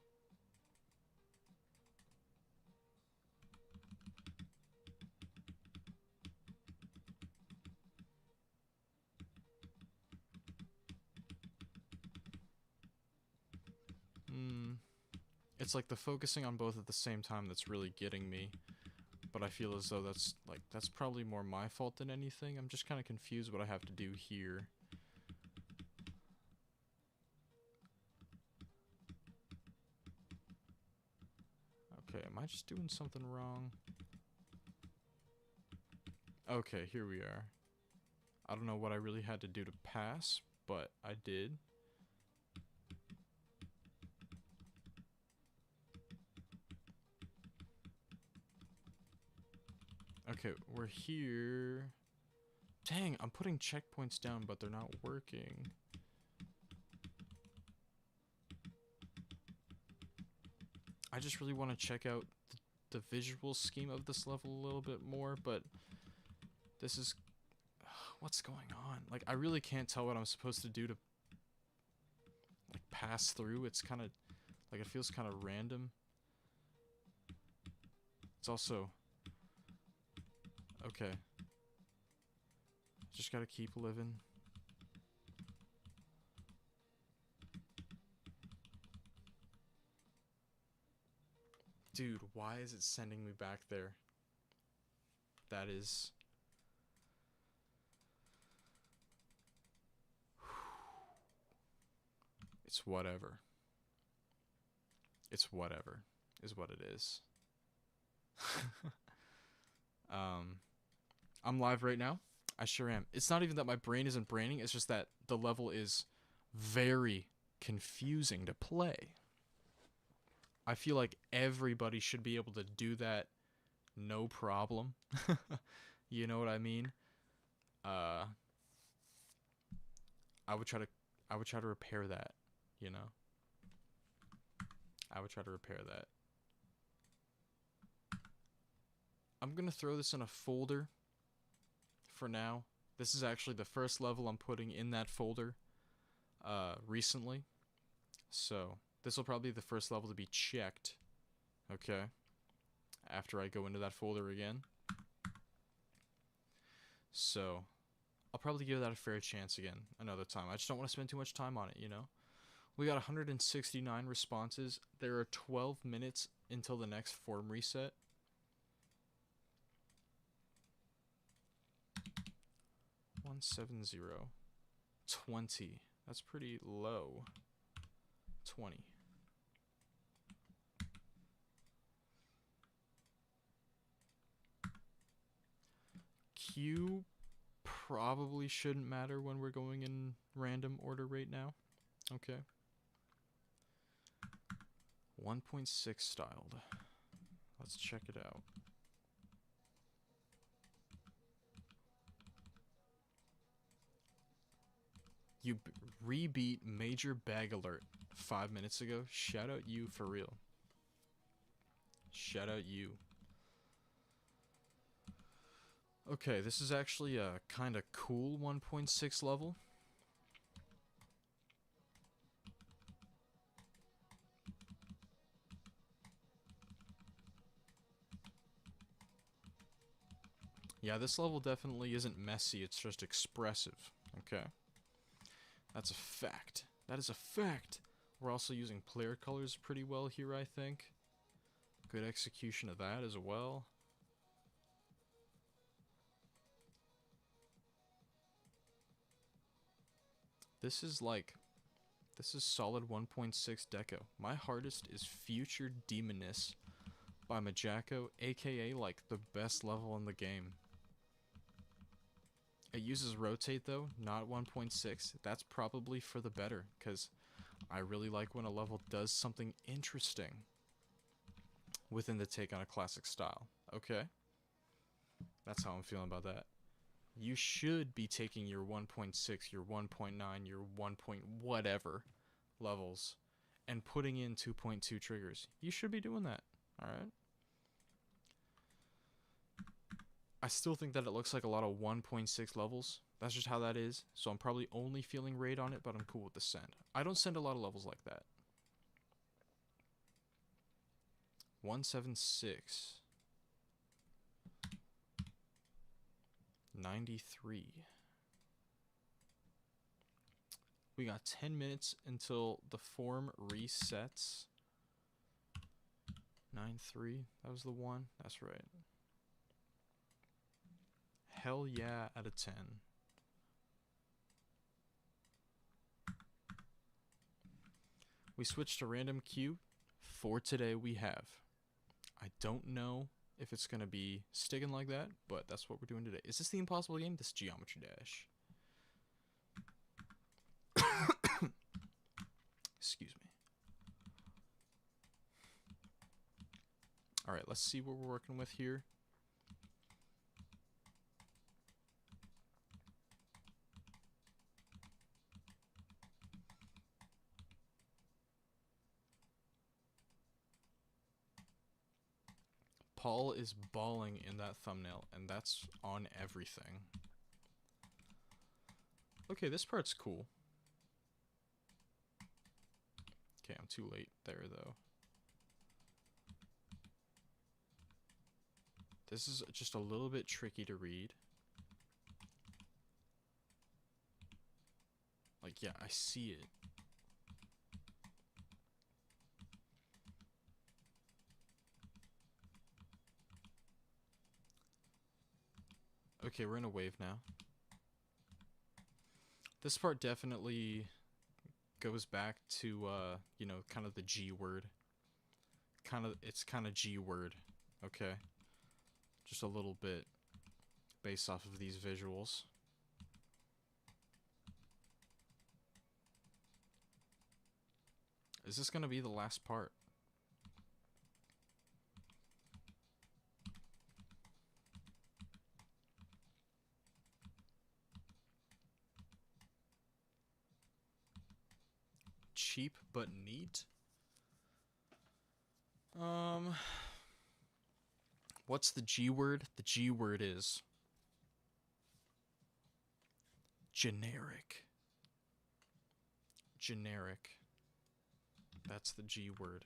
It's like the focusing on both at the same time that's really getting me. But I feel as though that's probably more my fault than anything. I'm just kind of confused what I have to do here. Okay, am I just doing something wrong? Okay, here we are. I don't know what I really had to do to pass, but I did. Okay, we're here. Dang, I'm putting checkpoints down, but they're not working. I just really want to check out the visual scheme of this level a little bit more, but this is... what's going on? Like, I really can't tell what I'm supposed to do to, like, pass through. It's kind of... like, it feels kind of random. It's also... okay. Just gotta keep living. Dude, why is it sending me back there? That is... it's whatever. It's whatever, is what it is. I'm live right now. I sure am. It's not even that my brain isn't braining, it's just that the level is very confusing to play. I feel like everybody should be able to do that no problem. You know what I mean? I would try to repair that, you know? I would try to repair that. I'm gonna throw this in a folder for now. This is actually the first level I'm putting in that folder recently. So this will probably be the first level to be checked. Okay. After I go into that folder again. So I'll probably give that a fair chance again another time. I just don't want to spend too much time on it, you know? We got 169 responses. There are 12 minutes until the next form reset. 170. 20. That's pretty low. 20. Q probably shouldn't matter when we're going in random order right now. Okay. 1.6 styled. Let's check it out. You rebeat Major Bag Alert 5 minutes ago. Shout out you for real. Shout out you. Okay, this is actually a kind of cool 1.6 level. Yeah, this level definitely isn't messy, it's just expressive. Okay. That's a fact. That is a fact. We're also using player colors pretty well here, I think. Good execution of that as well. This is solid 1.6 deco. My hardest is Future Demoness by Majako, aka like the best level in the game. It uses rotate though, not 1.6. That's probably for the better, because I really like when a level does something interesting within the take on a classic style. Okay? That's how I'm feeling about that. You should be taking your 1.6, your 1.9, your 1. Whatever levels and putting in 2.2 triggers. You should be doing that. Alright? I still think that it looks like a lot of 1.6 levels. That's just how that is. So I'm probably only feeling raid on it, but I'm cool with the send. I don't send a lot of levels like that. 176. 93. We got 10 minutes until the form resets. 9-3. That was the one. That's right. Hell yeah out of 10. We switched to random queue. For today we have. I don't know if it's going to be sticking like that, but that's what we're doing today. Is this the impossible game? This is Geometry Dash. Excuse me. Alright, let's see what we're working with here. Paul is balling in that thumbnail, and that's on everything. Okay, this part's cool. Okay, I'm too late there, though. This is just a little bit tricky to read. Like, yeah, I see it. Okay, we're in a wave now. This part definitely goes back to, you know, kind of the G word. It's kind of G word, okay? Just a little bit based off of these visuals. Is this gonna be the last part? Cheap but neat? What's the G word? The G word is generic. Generic. That's the G word.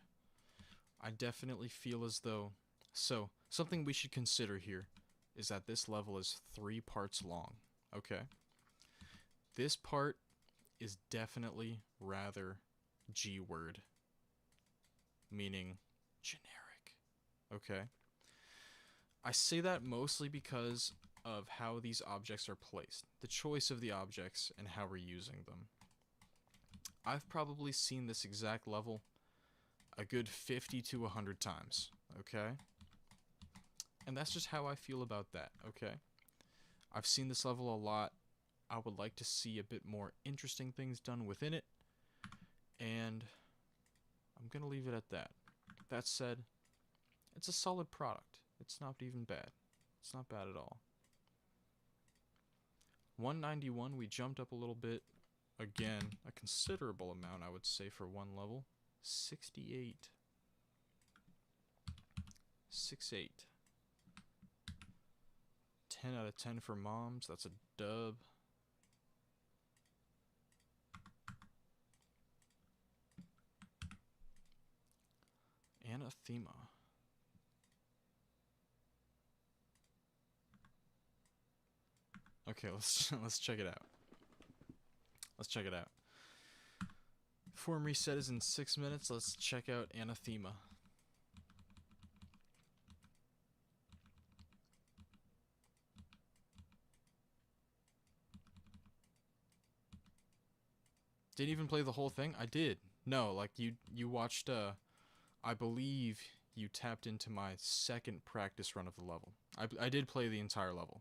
I definitely feel as though... So, something we should consider here is that this level is 3 parts long. Okay? This part is definitely rather G word. Meaning generic. Okay? I say that mostly because of how these objects are placed. The choice of the objects and how we're using them. I've probably seen this exact level a good 50 to 100 times, okay? And that's just how I feel about that, okay? I've seen this level a lot. I would like to see a bit more interesting things done within it. And I'm going to leave it at that. That said, it's a solid product. It's not even bad. It's not bad at all. 191, we jumped up a little bit. Again, a considerable amount, I would say, for one level. 68. 6-8. 10 out of 10 for moms. That's a dub. Anathema. Okay, let's check it out. Let's check it out. Form reset is in 6 minutes. Let's check out Anathema. Didn't even play the whole thing? I did. No, like you watched I believe you tapped into my second practice run of the level. I did play the entire level.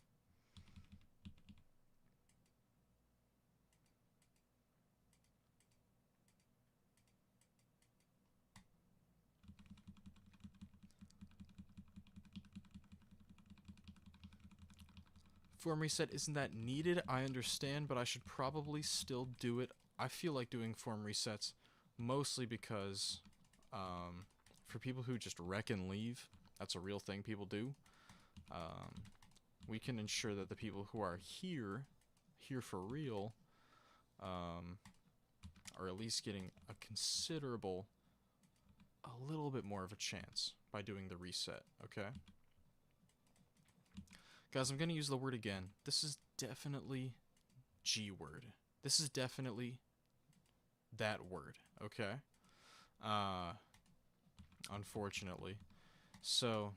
Form reset isn't that needed, I understand, but I should probably still do it. I feel like doing form resets mostly because for people who just wreck and leave, that's a real thing people do. We can ensure that the people who are here for real, are at least getting a considerable, a little bit more of a chance by doing the reset, okay? Guys, I'm going to use the word again. This is definitely G-word. This is definitely that word, okay? Unfortunately. So,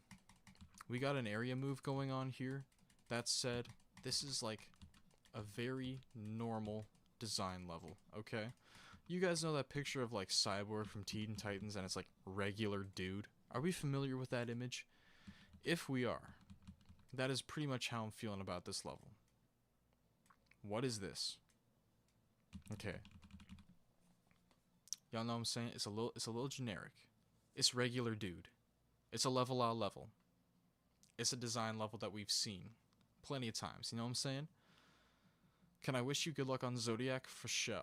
we got an area move going on here. That said, this is like a very normal design level, okay? You guys know that picture of like Cyborg from Teen Titans and it's like regular dude? Are we familiar with that image? If we are, that is pretty much how I'm feeling about this level. What is this? Okay. Y'all know what I'm saying? It's a little generic. It's regular dude. It's a level out level. It's a design level that we've seen plenty of times. You know what I'm saying? Can I wish you good luck on Zodiac? For show.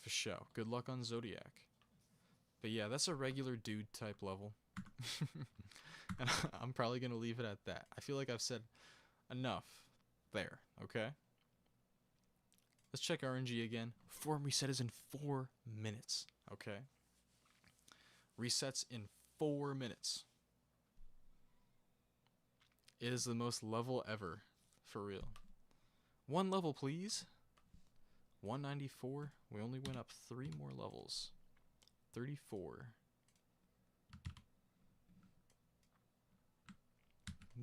For show. Good luck on Zodiac. But yeah, that's a regular dude type level. And I'm probably going to leave it at that. I feel like I've said enough there, okay? Let's check RNG again. Form reset is in 4 minutes, okay? Resets in 4 minutes. It is the most level ever, for real. 1 level, please. 194. We only went up 3 more levels. 34.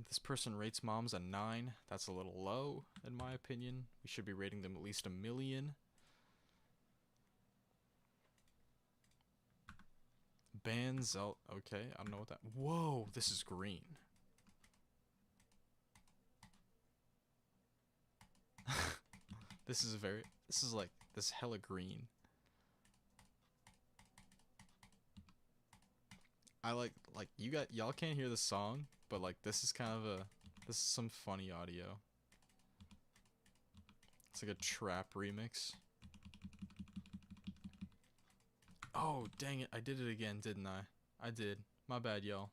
This person rates moms a 9. That's a little low, in my opinion. We should be rating them at least a million. Banzel. Okay, I don't know what that. Whoa, this is green. This is like this hella green. I like y'all can't hear the song, but like this is some funny audio. It's like a trap remix. Oh, dang it. I did it again, didn't I? I did. My bad, y'all.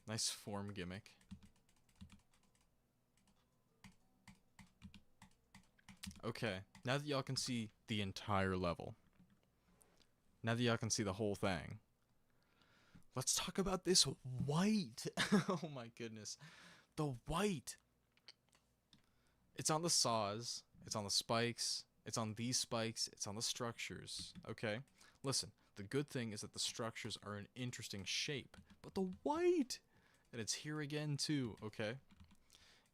Nice form gimmick. Okay, now that y'all can see the entire level, now that y'all can see the whole thing, let's talk about this white. Oh my goodness. The white. It's on the saws, it's on the spikes, it's on these spikes, it's on the structures, okay? Listen, the good thing is that the structures are an interesting shape, but the white, and it's here again too, okay?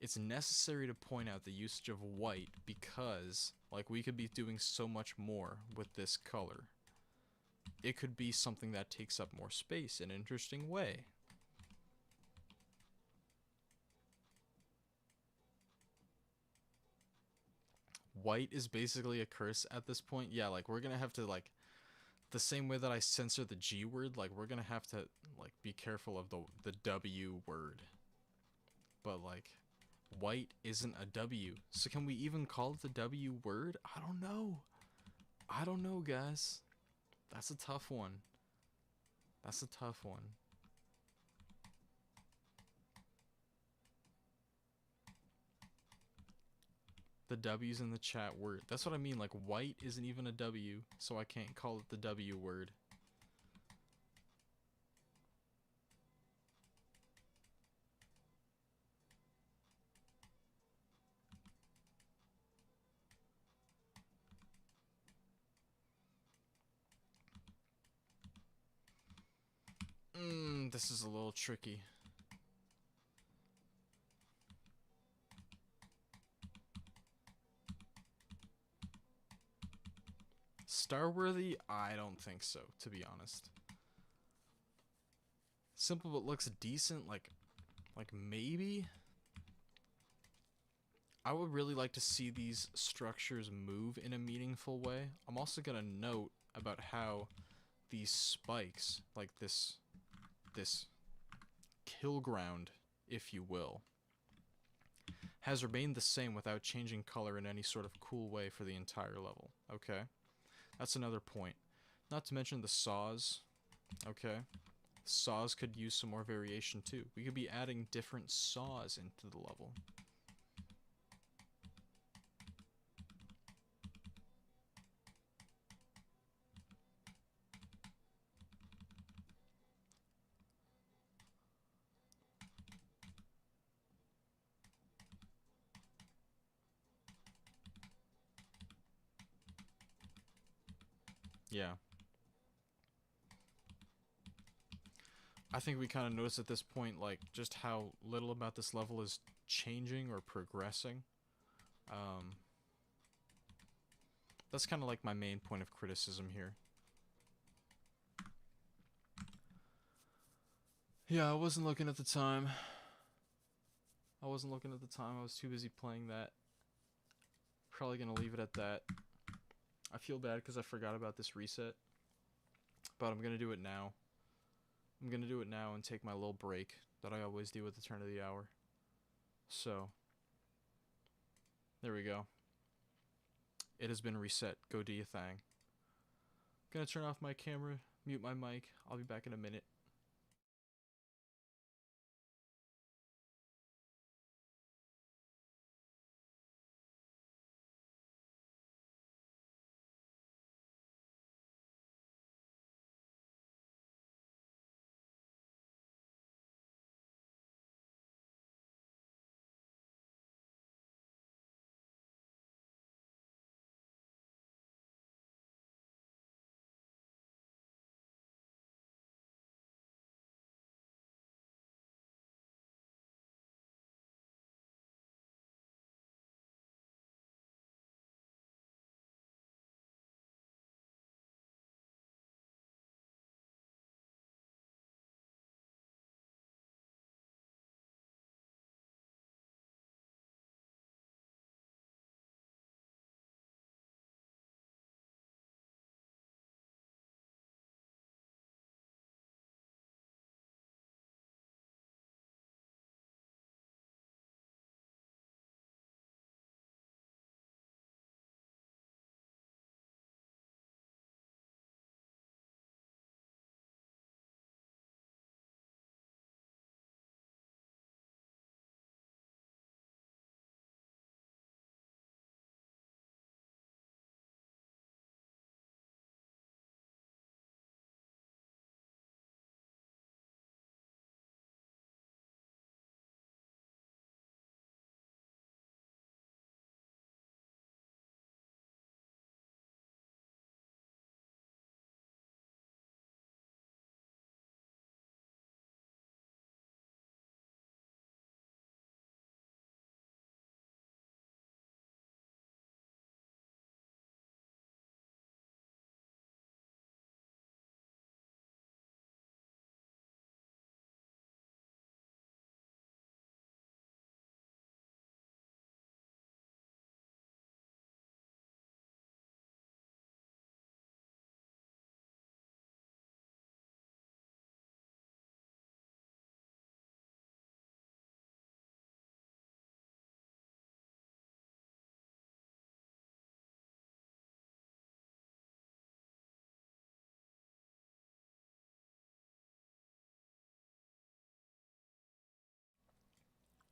It's necessary to point out the usage of white because, like, we could be doing so much more with this color. It could be something that takes up more space in an interesting way. white is basically a curse at this point. Yeah, like we're gonna have to like the same way that I censor the G word, like we're gonna have to like be careful of the W word. But like white isn't a W. So can we even call it the W word? I don't know. I don't know, guys. That's a tough one. That's a tough one. The W's in the chat word. That's what I mean. Like, white isn't even a W, so I can't call it the W word. This is a little tricky. Starworthy? I don't think so, to be honest. Simple but looks decent, like maybe? I would really like to see these structures move in a meaningful way. I'm also gonna note about how these spikes, like this kill ground, if you will, has remained the same without changing color in any sort of cool way for the entire level. Okay? That's another point. Not to mention the saws. Okay? Saws could use some more variation too. We could be adding different saws into the level. Yeah. I think we kind of notice at this point, like, just how little about this level is changing or progressing. That's kind of like my main point of criticism here. Yeah, I wasn't looking at the time. I was too busy playing that. Probably gonna leave it at that. I feel bad because I forgot about this reset. But I'm gonna do it now. I'm gonna do it now and take my little break that I always do at the turn of the hour. So, there we go. It has been reset. Go do your thing. Gonna turn off my camera, mute my mic. I'll be back in a minute.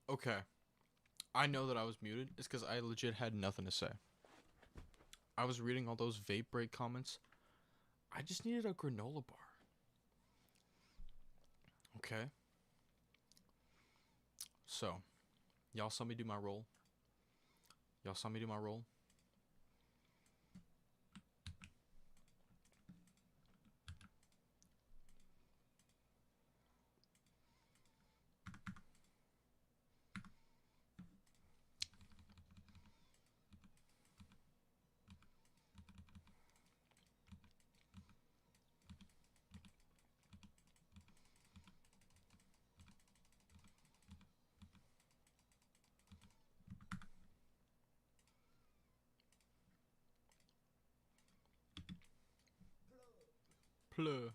Okay. I know that I was muted. It's because I legit had nothing to say. I was reading all those vape break comments. I just needed a granola bar. Okay. So, y'all saw me do my roll. Y'all saw me do my roll. Plur.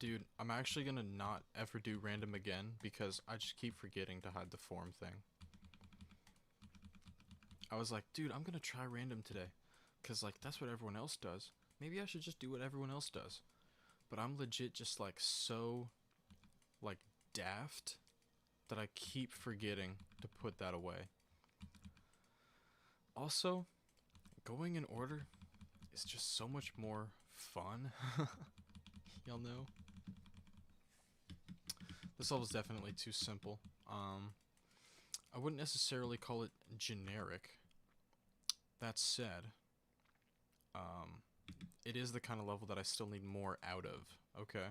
Dude, I'm actually gonna not ever do random again because I just keep forgetting to hide the form thing. I was like, dude, I'm gonna try random today. Cause like that's what everyone else does. Maybe I should just do what everyone else does. But I'm legit just like so like daft that I keep forgetting to put that away. Also, going in order is just so much more fun. Y'all know? This level's definitely too simple. I wouldn't necessarily call it generic. That said, it is the kind of level that I still need more out of. Okay.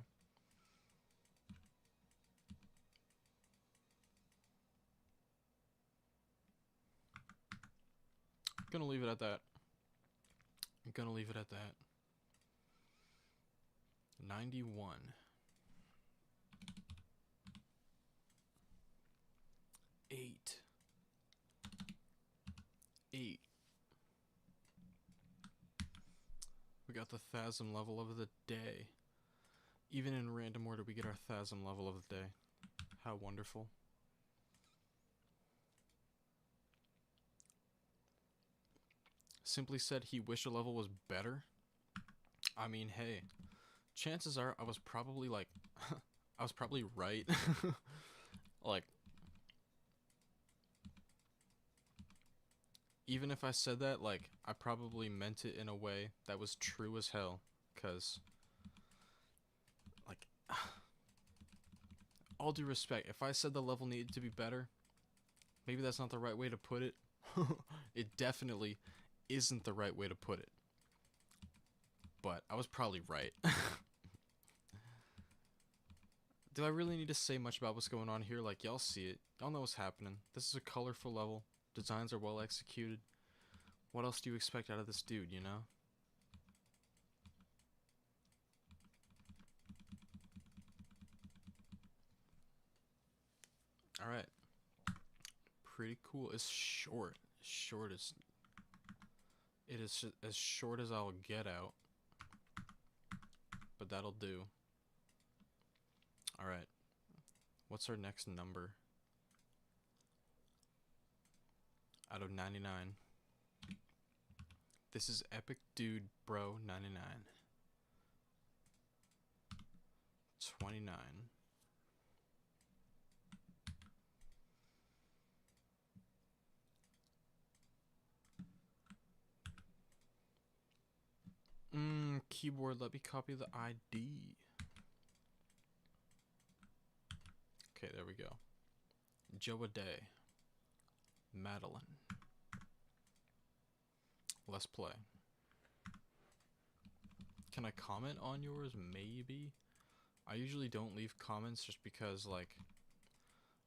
Gonna leave it at that. I'm gonna leave it at that. 91. 8. 8. We got the Thasm level of the day. Even in random order, we get our Thasm level of the day. How wonderful. Simply said he wished a level was better. I mean, hey, chances are I was probably like, I was probably right. Like, even if I said that, like, I probably meant it in a way that was true as hell. Because, like, all due respect, if I said the level needed to be better, maybe that's not the right way to put it. It definitely isn't the right way to put it. But I was probably right. Do I really need to say much about what's going on here? Like, y'all see it. Y'all know what's happening. This is a colorful level. Designs are well executed. What else do you expect out of this dude, you know? Alright. Pretty cool. It's short. Short as... It is as short as I'll get out. But that'll do. Alright. What's our next number? Out of 99. This is Epic Dude Bro 99. 29. Keyboard, let me copy the ID. Okay, there we go. Joe-A-Day. Madeline. Let's play. Can I comment on yours? Maybe. I usually don't leave comments just because, like,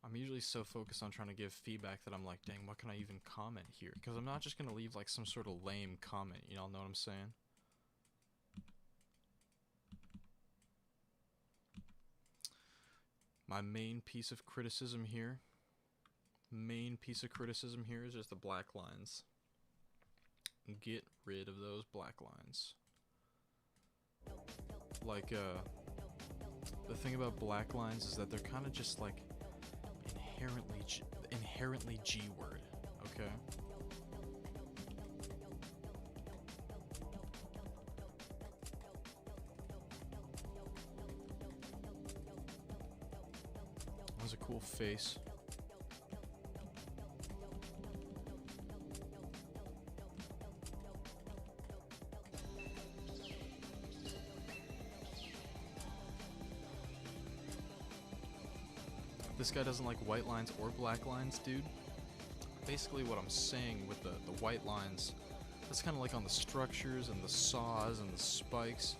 I'm usually so focused on trying to give feedback that I'm like, dang, what can I even comment here? Because I'm not just going to leave, like, some sort of lame comment. You all know what I'm saying? My main piece of criticism here is just the black lines. Get rid of those black lines. Like, the thing about black lines is that they're kind of just like inherently G-word, okay? cool face. This guy doesn't like white lines or black lines, dude. Basically what I'm saying with the white lines, that's kind of like on the structures and the saws and the spikes.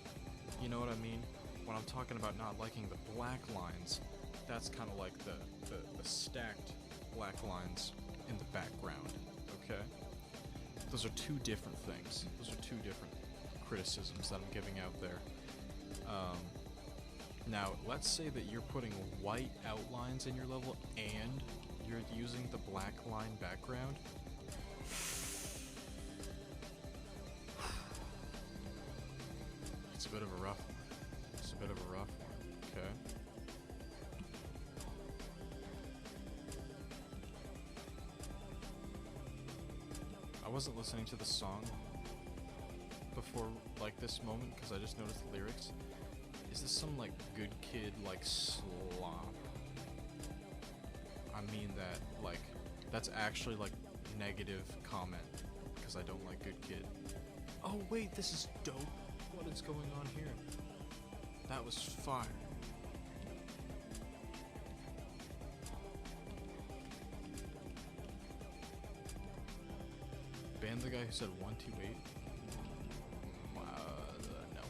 You know what I mean? When I'm talking about not liking the black lines, that's kind of like the stacked black lines in the background, okay? Those are two different things. Those are two different criticisms that I'm giving out there. Now, let's say that you're putting white outlines in your level and you're using the black line background. It's a bit of a rough one. It's a bit of a rough one, okay? I wasn't listening to the song before, like, this moment, because I just noticed the lyrics. Is this some, like, good kid, like, slop? I mean that, like, that's actually, like, negative comment, because I don't like good kid. Oh, wait, this is dope. What is going on here? That was fire. Ban the guy who said 128? No.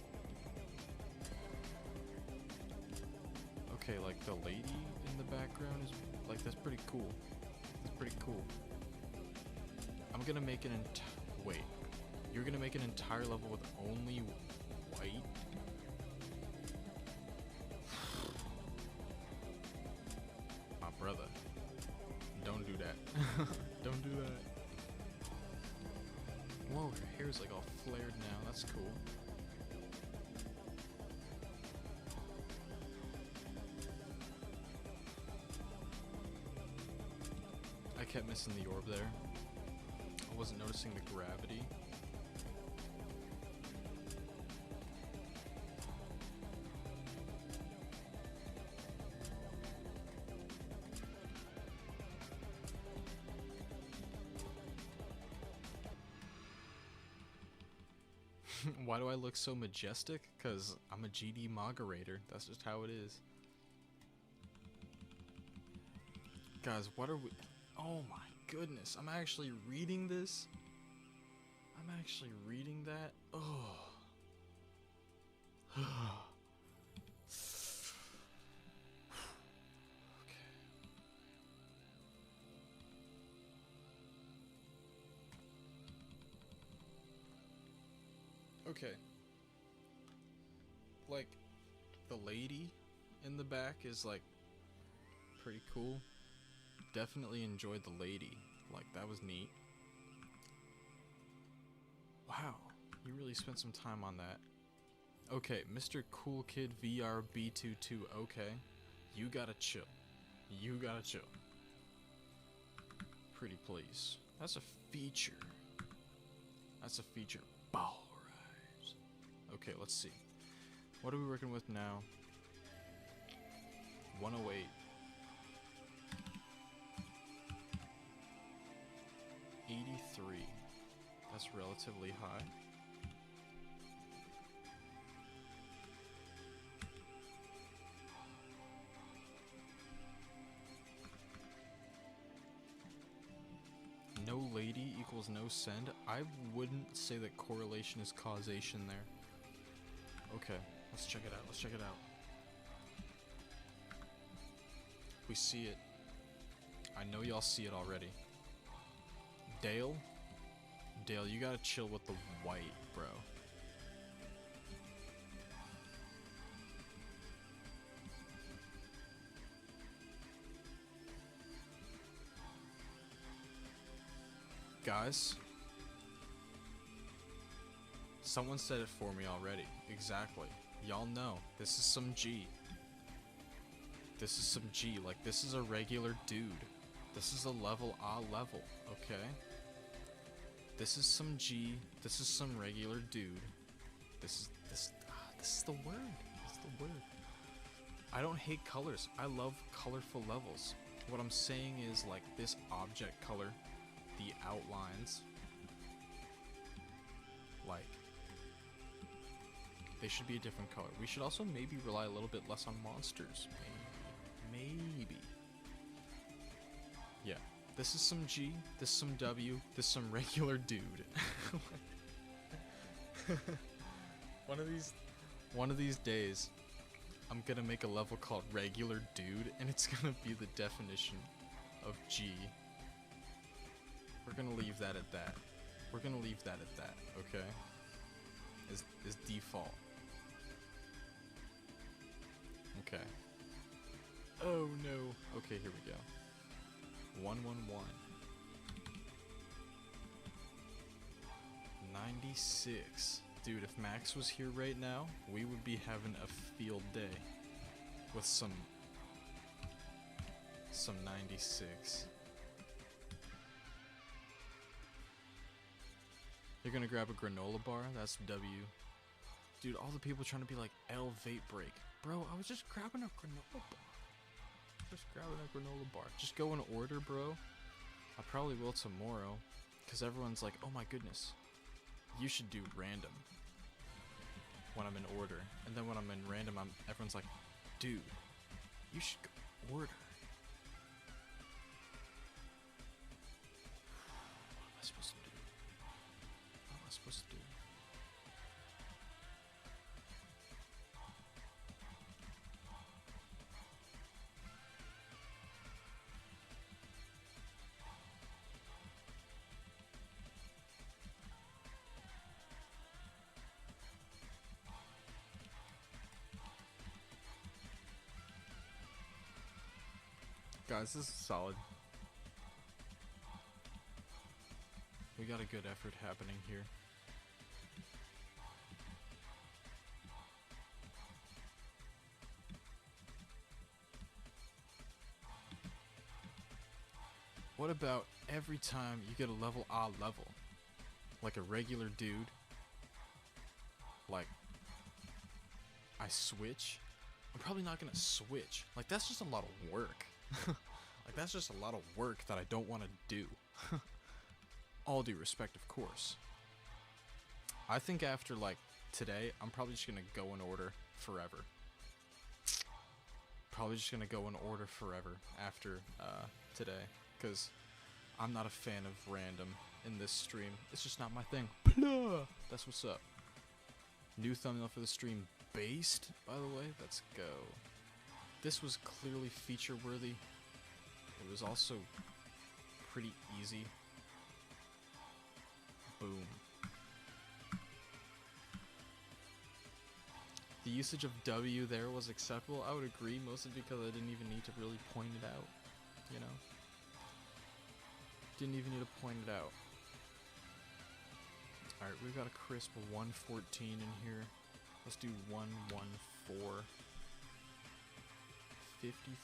Okay, like the lady in the background is like, that's pretty cool. That's pretty cool. I'm gonna make wait. You're gonna make an entire level with only white? My brother. Don't do that. Don't do that. Whoa, your hair's like all flared now. That's cool. I kept missing the orb there. I wasn't noticing the gravity. Why do I look so majestic? Because I'm a GD moderator. That's just how it is. Guys, what are we... Oh my goodness. I'm actually reading this? I'm actually reading that? Oh. Okay. Like, the lady in the back is, like, pretty cool. Definitely enjoyed the lady. Like, that was neat. Wow, you really spent some time on that. Okay, Mr. Cool Kid VR B22, okay. You gotta chill. You gotta chill. Pretty please. That's a feature. That's a feature. Ball rise. Okay, let's see. What are we working with now? 108. 83. That's relatively high. No lady equals no send. I wouldn't say that correlation is causation there. Okay, let's check it out. Let's check it out. We see it. I know y'all see it already. Dale? Dale, you gotta chill with the white, bro. Guys? Someone said it for me already. Exactly. Y'all know. This is some G. This is some G. Like, this is a regular dude. This is a level A level, okay? This is some G. This is some regular dude. This is the word. This is the word. I don't hate colors. I love colorful levels. What I'm saying is, like, this object color, the outlines, like, they should be a different color. We should also maybe rely a little bit less on monsters. Maybe. Yeah. This is some G, this is some W, this is some regular dude. One of these days, I'm gonna make a level called regular dude, and it's gonna be the definition of G. We're gonna leave that at that. We're gonna leave that at that, okay? Is default. Okay. Oh no. Okay, here we go. 111. 96. Dude, if Max was here right now, we would be having a field day with some 96. You're gonna grab a granola bar? That's W. Dude, all the people trying to be like L vape break. Bro, I was just grabbing a granola bar. Just go in order, bro. I probably will tomorrow, because everyone's like, oh my goodness, you should do random when I'm in order. And then when I'm in random, everyone's like, dude, you should go order. What am I supposed to do? What am I supposed to do? Guys, this is solid. We got a good effort happening here. What about every time you get a level A level? Like a regular dude. Like, I switch? I'm probably not gonna switch. Like, that's just a lot of work. Like, that's just a lot of work that I don't want to do. All due respect, of course. I think after, like, today, I'm probably just gonna go in order forever. Probably just gonna go in order forever after today, because I'm not a fan of random in this stream. It's just not my thing. Blah! That's what's up. New thumbnail for the stream, based, by the way. Let's go. This was clearly feature worthy. It was also pretty easy. Boom. The usage of W there was acceptable. I would agree, mostly because I didn't even need to really point it out, you know? Didn't even need to point it out. Alright, we've got a crisp 114 in here. Let's do 114. 53.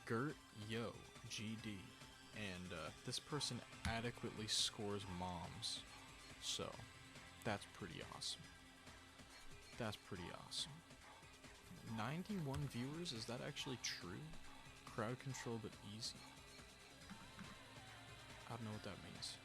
Gert Yo GD, and this person adequately scores moms, so that's pretty awesome. That's pretty awesome. 91 viewers, is that actually true? Crowd control but easy. I don't know what that means.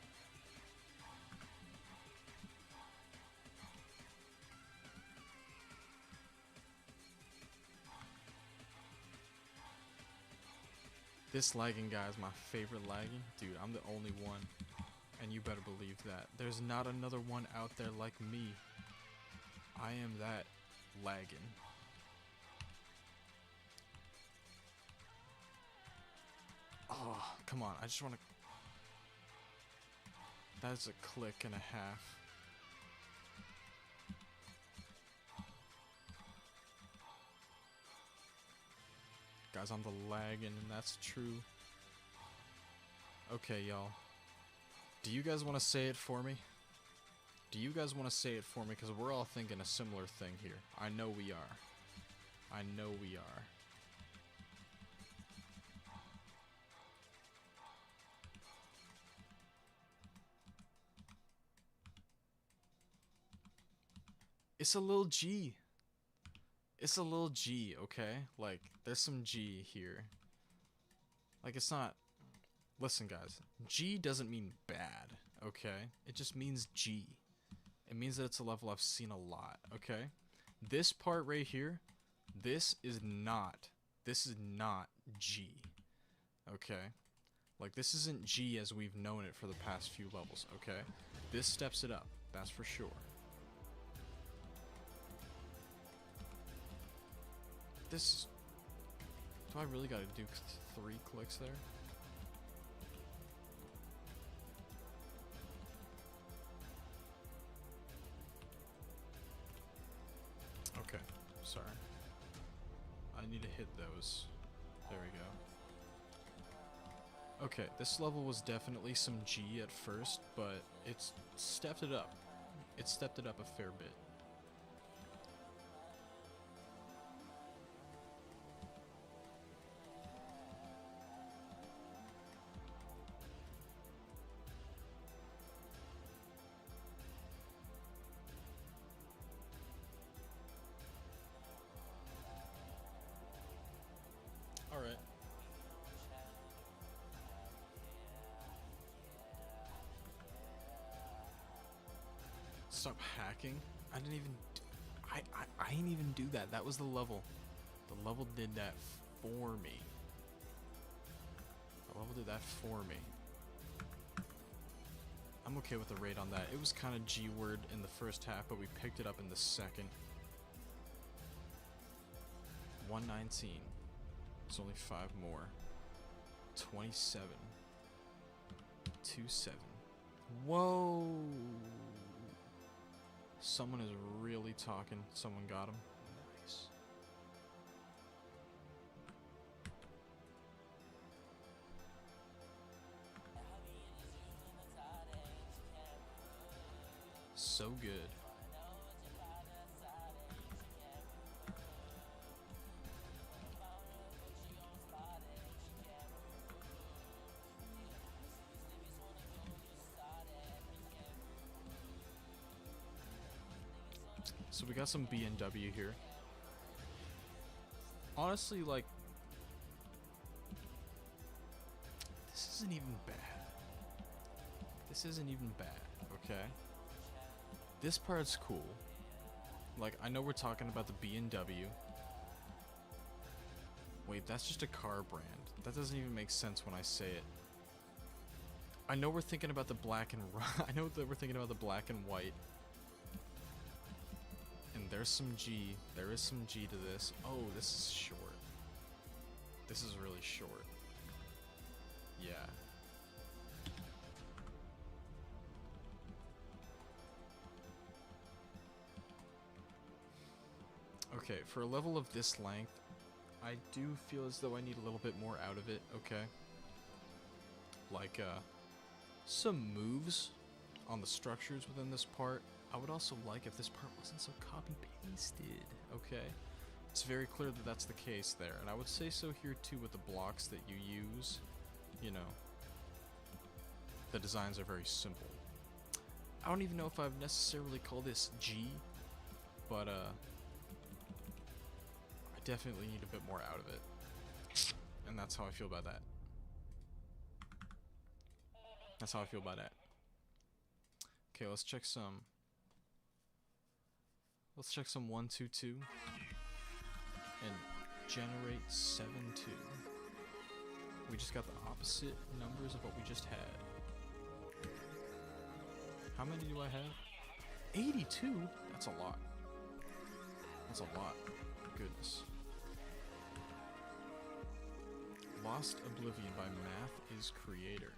This lagging guy is my favorite lagging. Dude, I'm the only one. And you better believe that. There's not another one out there like me. I am that lagging. Oh, come on. I just want to... That's a click and a half. Guys, I'm the lagging, and that's true. Okay, y'all. Do you guys want to say it for me? Do you guys want to say it for me? Because we're all thinking a similar thing here. I know we are. I know we are. It's a little G. It's a little G, okay? Like, there's some G here. Like, it's not... Listen, guys. G doesn't mean bad, okay? It just means G. It means that it's a level I've seen a lot, okay? This part right here, this is not G, okay? Like, this isn't G as we've known it for the past few levels, okay? This steps it up, that's for sure. This... Do I really gotta do 3 clicks there? Okay, sorry. I need to hit those. There we go. Okay, this level was definitely some G at first, but it's stepped it up. It stepped it up a fair bit. Alright. Stop hacking? I didn't even... I didn't even do that. That was the level. The level did that for me. The level did that for me. I'm okay with the rate on that. It was kind of G-word in the first half, but we picked it up in the second. 119. It's only 5 more. 27. 27. Whoa! Someone is really talking. Someone got him. Nice. So good. So we got some BMW here. Honestly, like, this isn't even bad. This isn't even bad, okay? This part's cool. Like, I know we're talking about the BMW. Wait, that's just a car brand. That doesn't even make sense when I say it. I know we're thinking about the black and I know that we're thinking about the black and white. And there's some G. There is some G to this. Oh, this is short. This is really short. Yeah. Okay, for a level of this length, I do feel as though I need a little bit more out of it, okay? Like, some moves on the structures within this part. I would also like if this part wasn't so copy-pasted, okay? It's very clear that that's the case there, and I would say so here too with the blocks that you use. You know, the designs are very simple. I don't even know if I've necessarily called this G, but I definitely need a bit more out of it. And that's how I feel about that. That's how I feel about that. Okay, let's check some... Let's check some 122 and generate 72. We just got the opposite numbers of what we just had. How many do I have? 82? That's a lot. That's a lot. Goodness. Lost Oblivion by Math is Creator.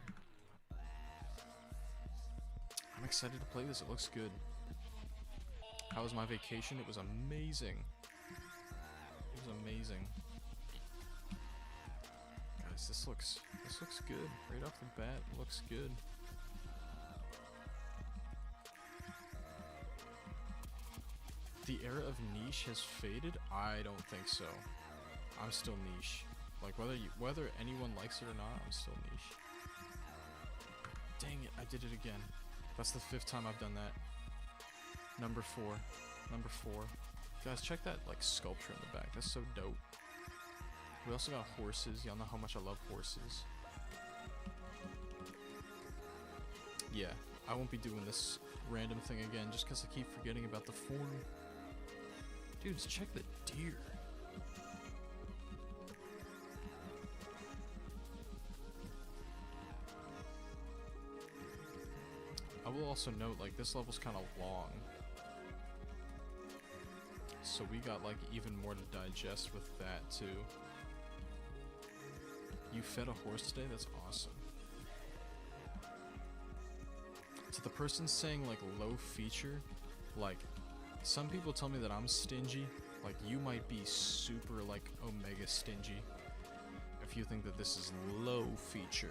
I'm excited to play this. It looks good. How was my vacation? It was amazing. It was amazing. Guys, this looks good. Right off the bat, it looks good. The era of niche has faded? I don't think so. I'm still niche. Like whether anyone likes it or not, I'm still niche. Dang it, I did it again. That's the 5th time I've done that. Number 4. Number 4. Guys, check that like sculpture in the back. That's so dope. We also got horses. Y'all know how much I love horses. Yeah, I won't be doing this random thing again just because I keep forgetting about the form. Dudes, check the deer. I will also note, like, this level's kind of long. So we got, like, even more to digest with that, too. You fed a horse today? That's awesome. To the person saying, like, low feature, like, some people tell me that I'm stingy. Like, you might be super, like, omega stingy if you think that this is low feature.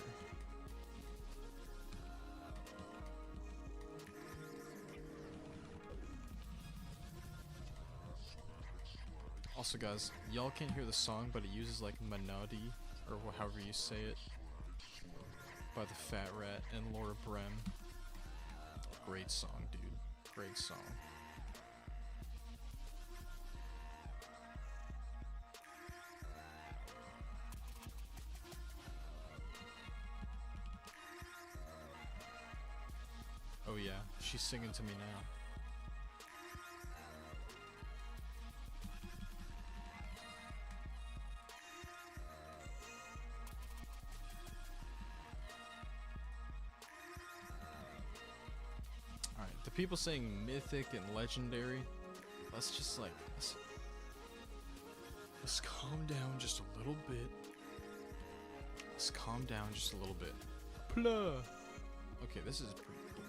Also, guys, y'all can't hear the song, but it uses, like, Melody, or however you say it, by the Fat Rat and Laura Brem. Great song, dude. Great song. Oh yeah, she's singing to me now. Alright, the people saying mythic and legendary, let's just like, let's calm down just a little bit. Let's calm down just a little bit. Plah! Okay, this is pretty cool.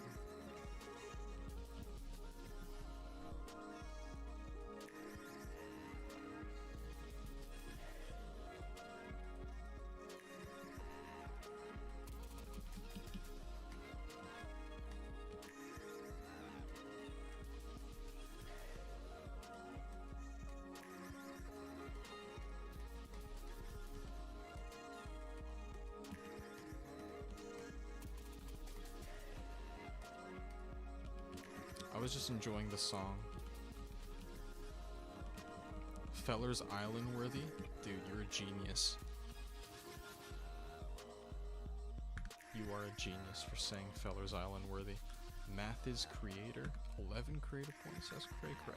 I was just enjoying the song. Feller's Island worthy? Dude, you're a genius. You are a genius for saying Feller's Island worthy. Math is creator. 11 creative points. That's cray cray.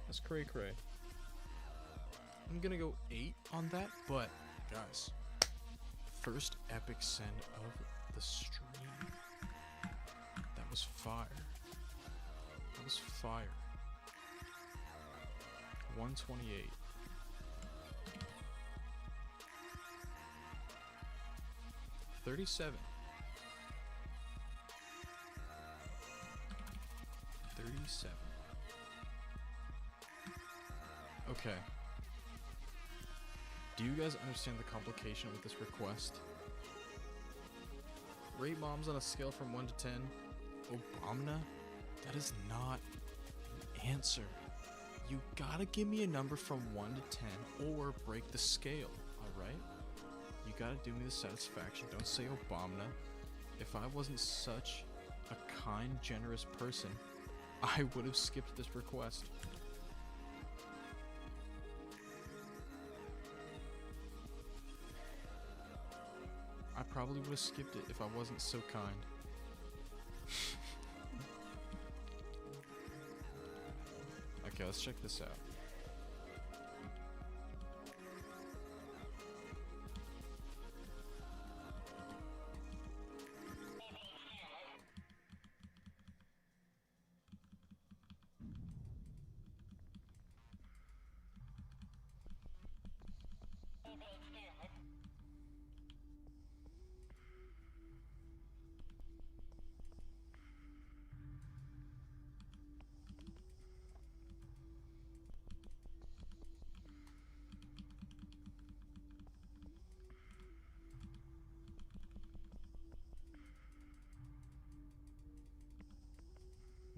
That's cray cray. I'm gonna go 8 on that, but guys, first epic send of the stream. That was fire. That was fire. 128. $37. 37. Okay. Do you guys understand the complication with this request? Rate bombs on a scale from 1 to 10. Obama? That is not an answer. You gotta give me a number from 1 to 10 or break the scale, alright? You gotta do me the satisfaction. Don't say Obama. If I wasn't such a kind, generous person, I would have skipped this request. I probably would have skipped it if I wasn't so kind. Okay, let's check this out.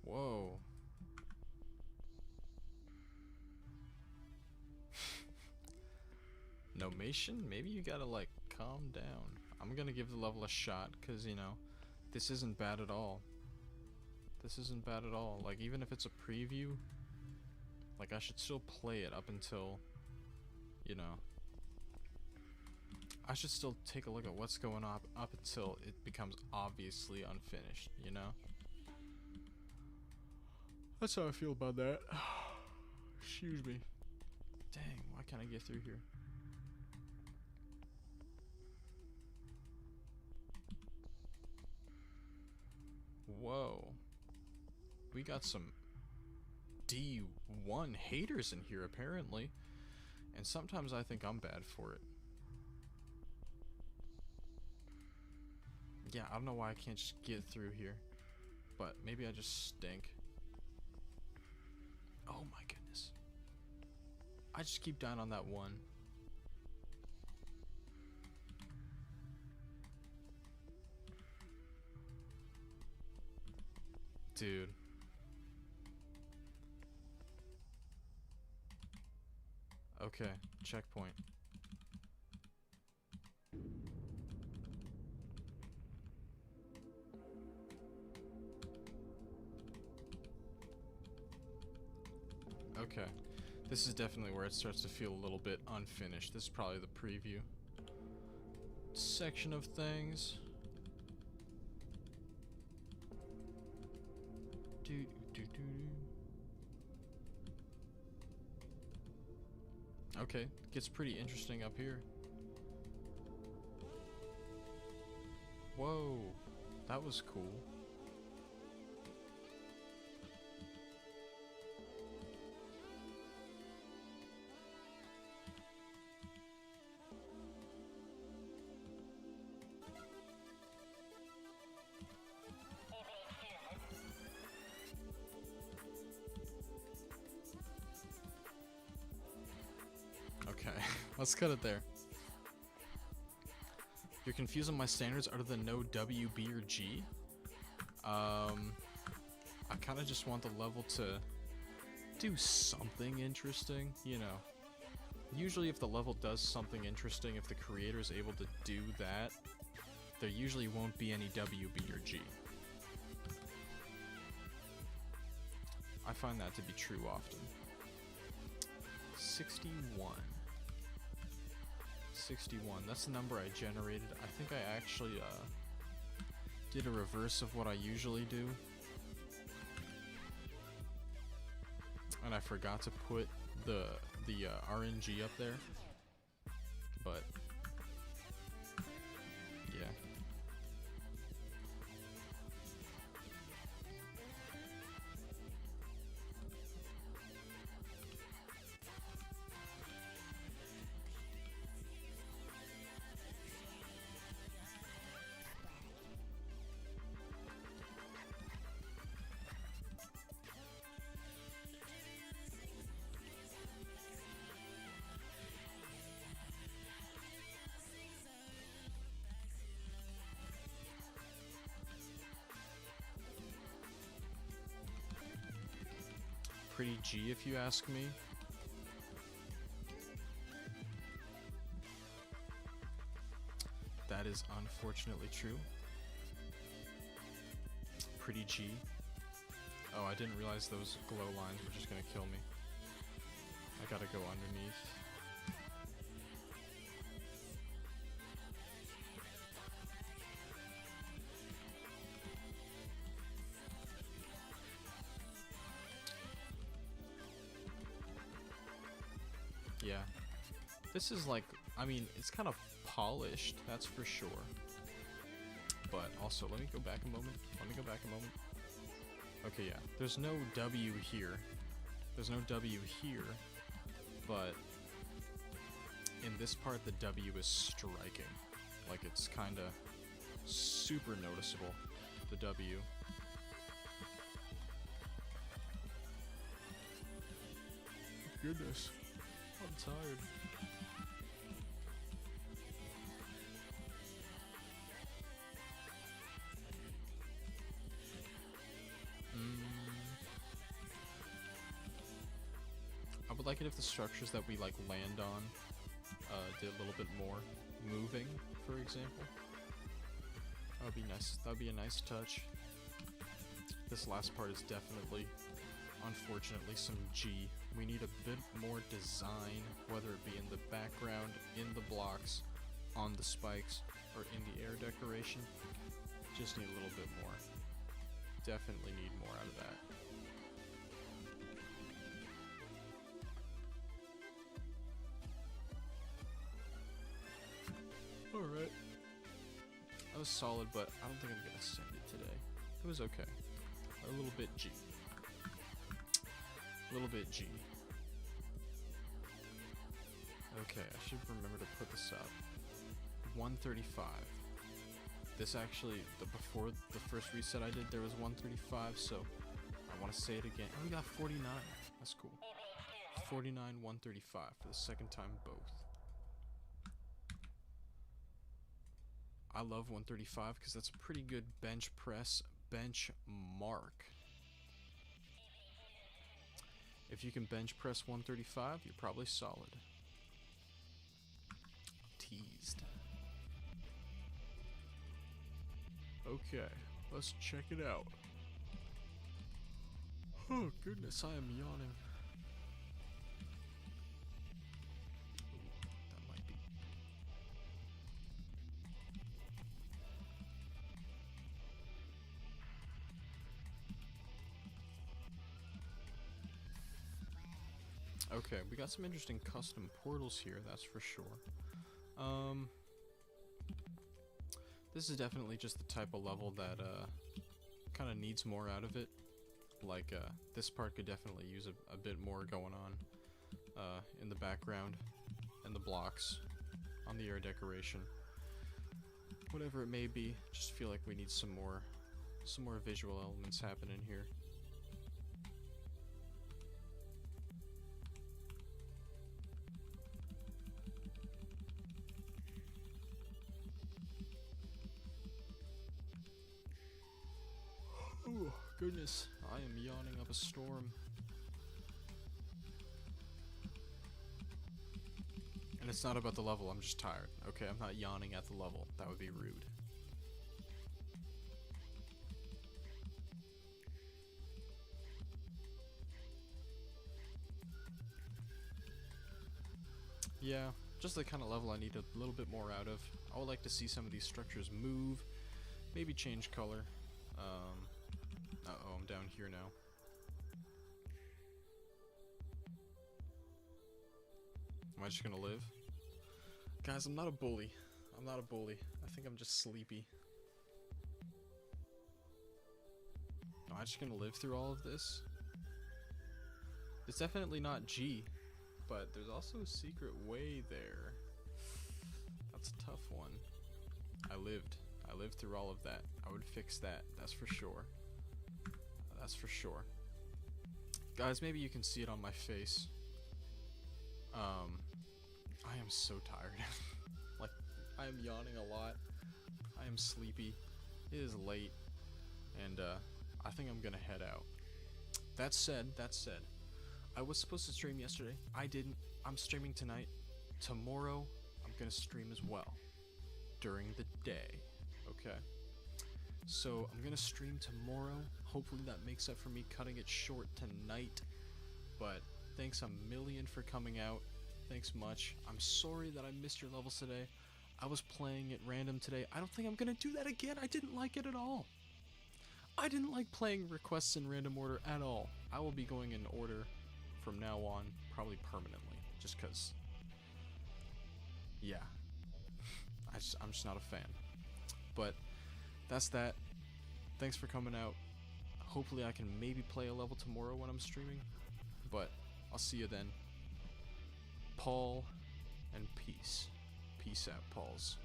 Whoa. Nomation? Maybe you gotta like calm down. I'm gonna give the level a shot because, you know, this isn't bad at all. This isn't bad at all. Like, even if it's a preview, Like, I should still play it up until, you know, I should still take a look at what's going on up until it becomes obviously unfinished, you know? That's how I feel about that. Excuse me. Dang, why can't I get through here? Whoa. We got some D1 haters in here, apparently. And sometimes I think I'm bad for it. Yeah, I don't know why I can't just get through here. But maybe I just stink. Oh my goodness. I just keep dying on that one. Dude. Okay, checkpoint. Okay, this is definitely where it starts to feel a little bit unfinished. This is probably the preview section of things. Okay, gets pretty interesting up here. Whoa, that was cool. Okay, let's cut it there. You're confusing my standards out of the no W, B, or G? I kind of just want the level to do something interesting, you know. Usually if the level does something interesting, if the creator is able to do that, there usually won't be any W, B, or G. I find that to be true often. 61. 61, that's the number I generated. I think I actually did a reverse of what I usually do. And I forgot to put the RNG up there. But yeah. Pretty G if you ask me. That is unfortunately true. Pretty G. Oh, I didn't realize those glow lines were just gonna kill me. I gotta go underneath. Yeah. This is like, I mean, it's kind of polished, that's for sure. But also, let me go back a moment. Okay, yeah. There's no W here. There's no W here. But in this part, the W is striking. Like, it's kind of super noticeable, the W. Goodness. I'm tired. I would like it if the structures that we like land on did a little bit more moving, for example. That would be nice. That would be a nice touch. This last part is definitely unfortunately, some G. We need a bit more design, whether it be in the background, in the blocks, on the spikes, or in the air decoration. Just need a little bit more. Definitely need more out of that. Alright. That was solid, but I don't think I'm gonna send it today. It was okay. A little bit G. A little bit G. Okay, I should remember to put this up. 135. This actually, before the first reset I did, there was 135, so I want to say it again. Oh, we got 49. That's cool. 49, 135 for the second time both. I love 135 because that's a pretty good bench press benchmark. If you can bench press 135, you're probably solid. Teased. Okay, let's check it out. Oh goodness, I am yawning. Ooh, that might be. Okay, we got some interesting custom portals here, that's for sure. This is definitely just the type of level that kind of needs more out of it. Like this part could definitely use a bit more going on in the background and the blocks on the air decoration. Whatever it may be, just feel like we need some more visual elements happening here. Oh, goodness, I am yawning up a storm. And it's not about the level, I'm just tired. Okay, I'm not yawning at the level. That would be rude. Yeah, just the kind of level I need a little bit more out of. I would like to see some of these structures move, maybe change color. Uh-oh, I'm down here now. Am I just gonna live? Guys, I'm not a bully. I'm not a bully. I think I'm just sleepy. Am I just gonna live through all of this? It's definitely not G, but there's also a secret way there. That's a tough one. I lived through all of that. I would fix that, that's for sure. That's for sure. Guys, maybe you can see it on my face. I am so tired. Like, I am yawning a lot. I am sleepy. It is late. And, I think I'm gonna head out. That said, I was supposed to stream yesterday. I didn't. I'm streaming tonight. Tomorrow, I'm gonna stream as well. During the day. Okay? So, I'm gonna stream tomorrow. Hopefully that makes up for me cutting it short tonight. But, thanks a million for coming out. Thanks much. I'm sorry that I missed your levels today. I was playing at random today. I don't think I'm gonna do that again. I didn't like it at all. I didn't like playing requests in random order at all. I will be going in order from now on, probably permanently. Just cause, yeah. I'm just not a fan. But, that's that. Thanks for coming out. Hopefully I can maybe play a level tomorrow when I'm streaming. But, I'll see you then. Paul, and peace. Peace out, Pauls.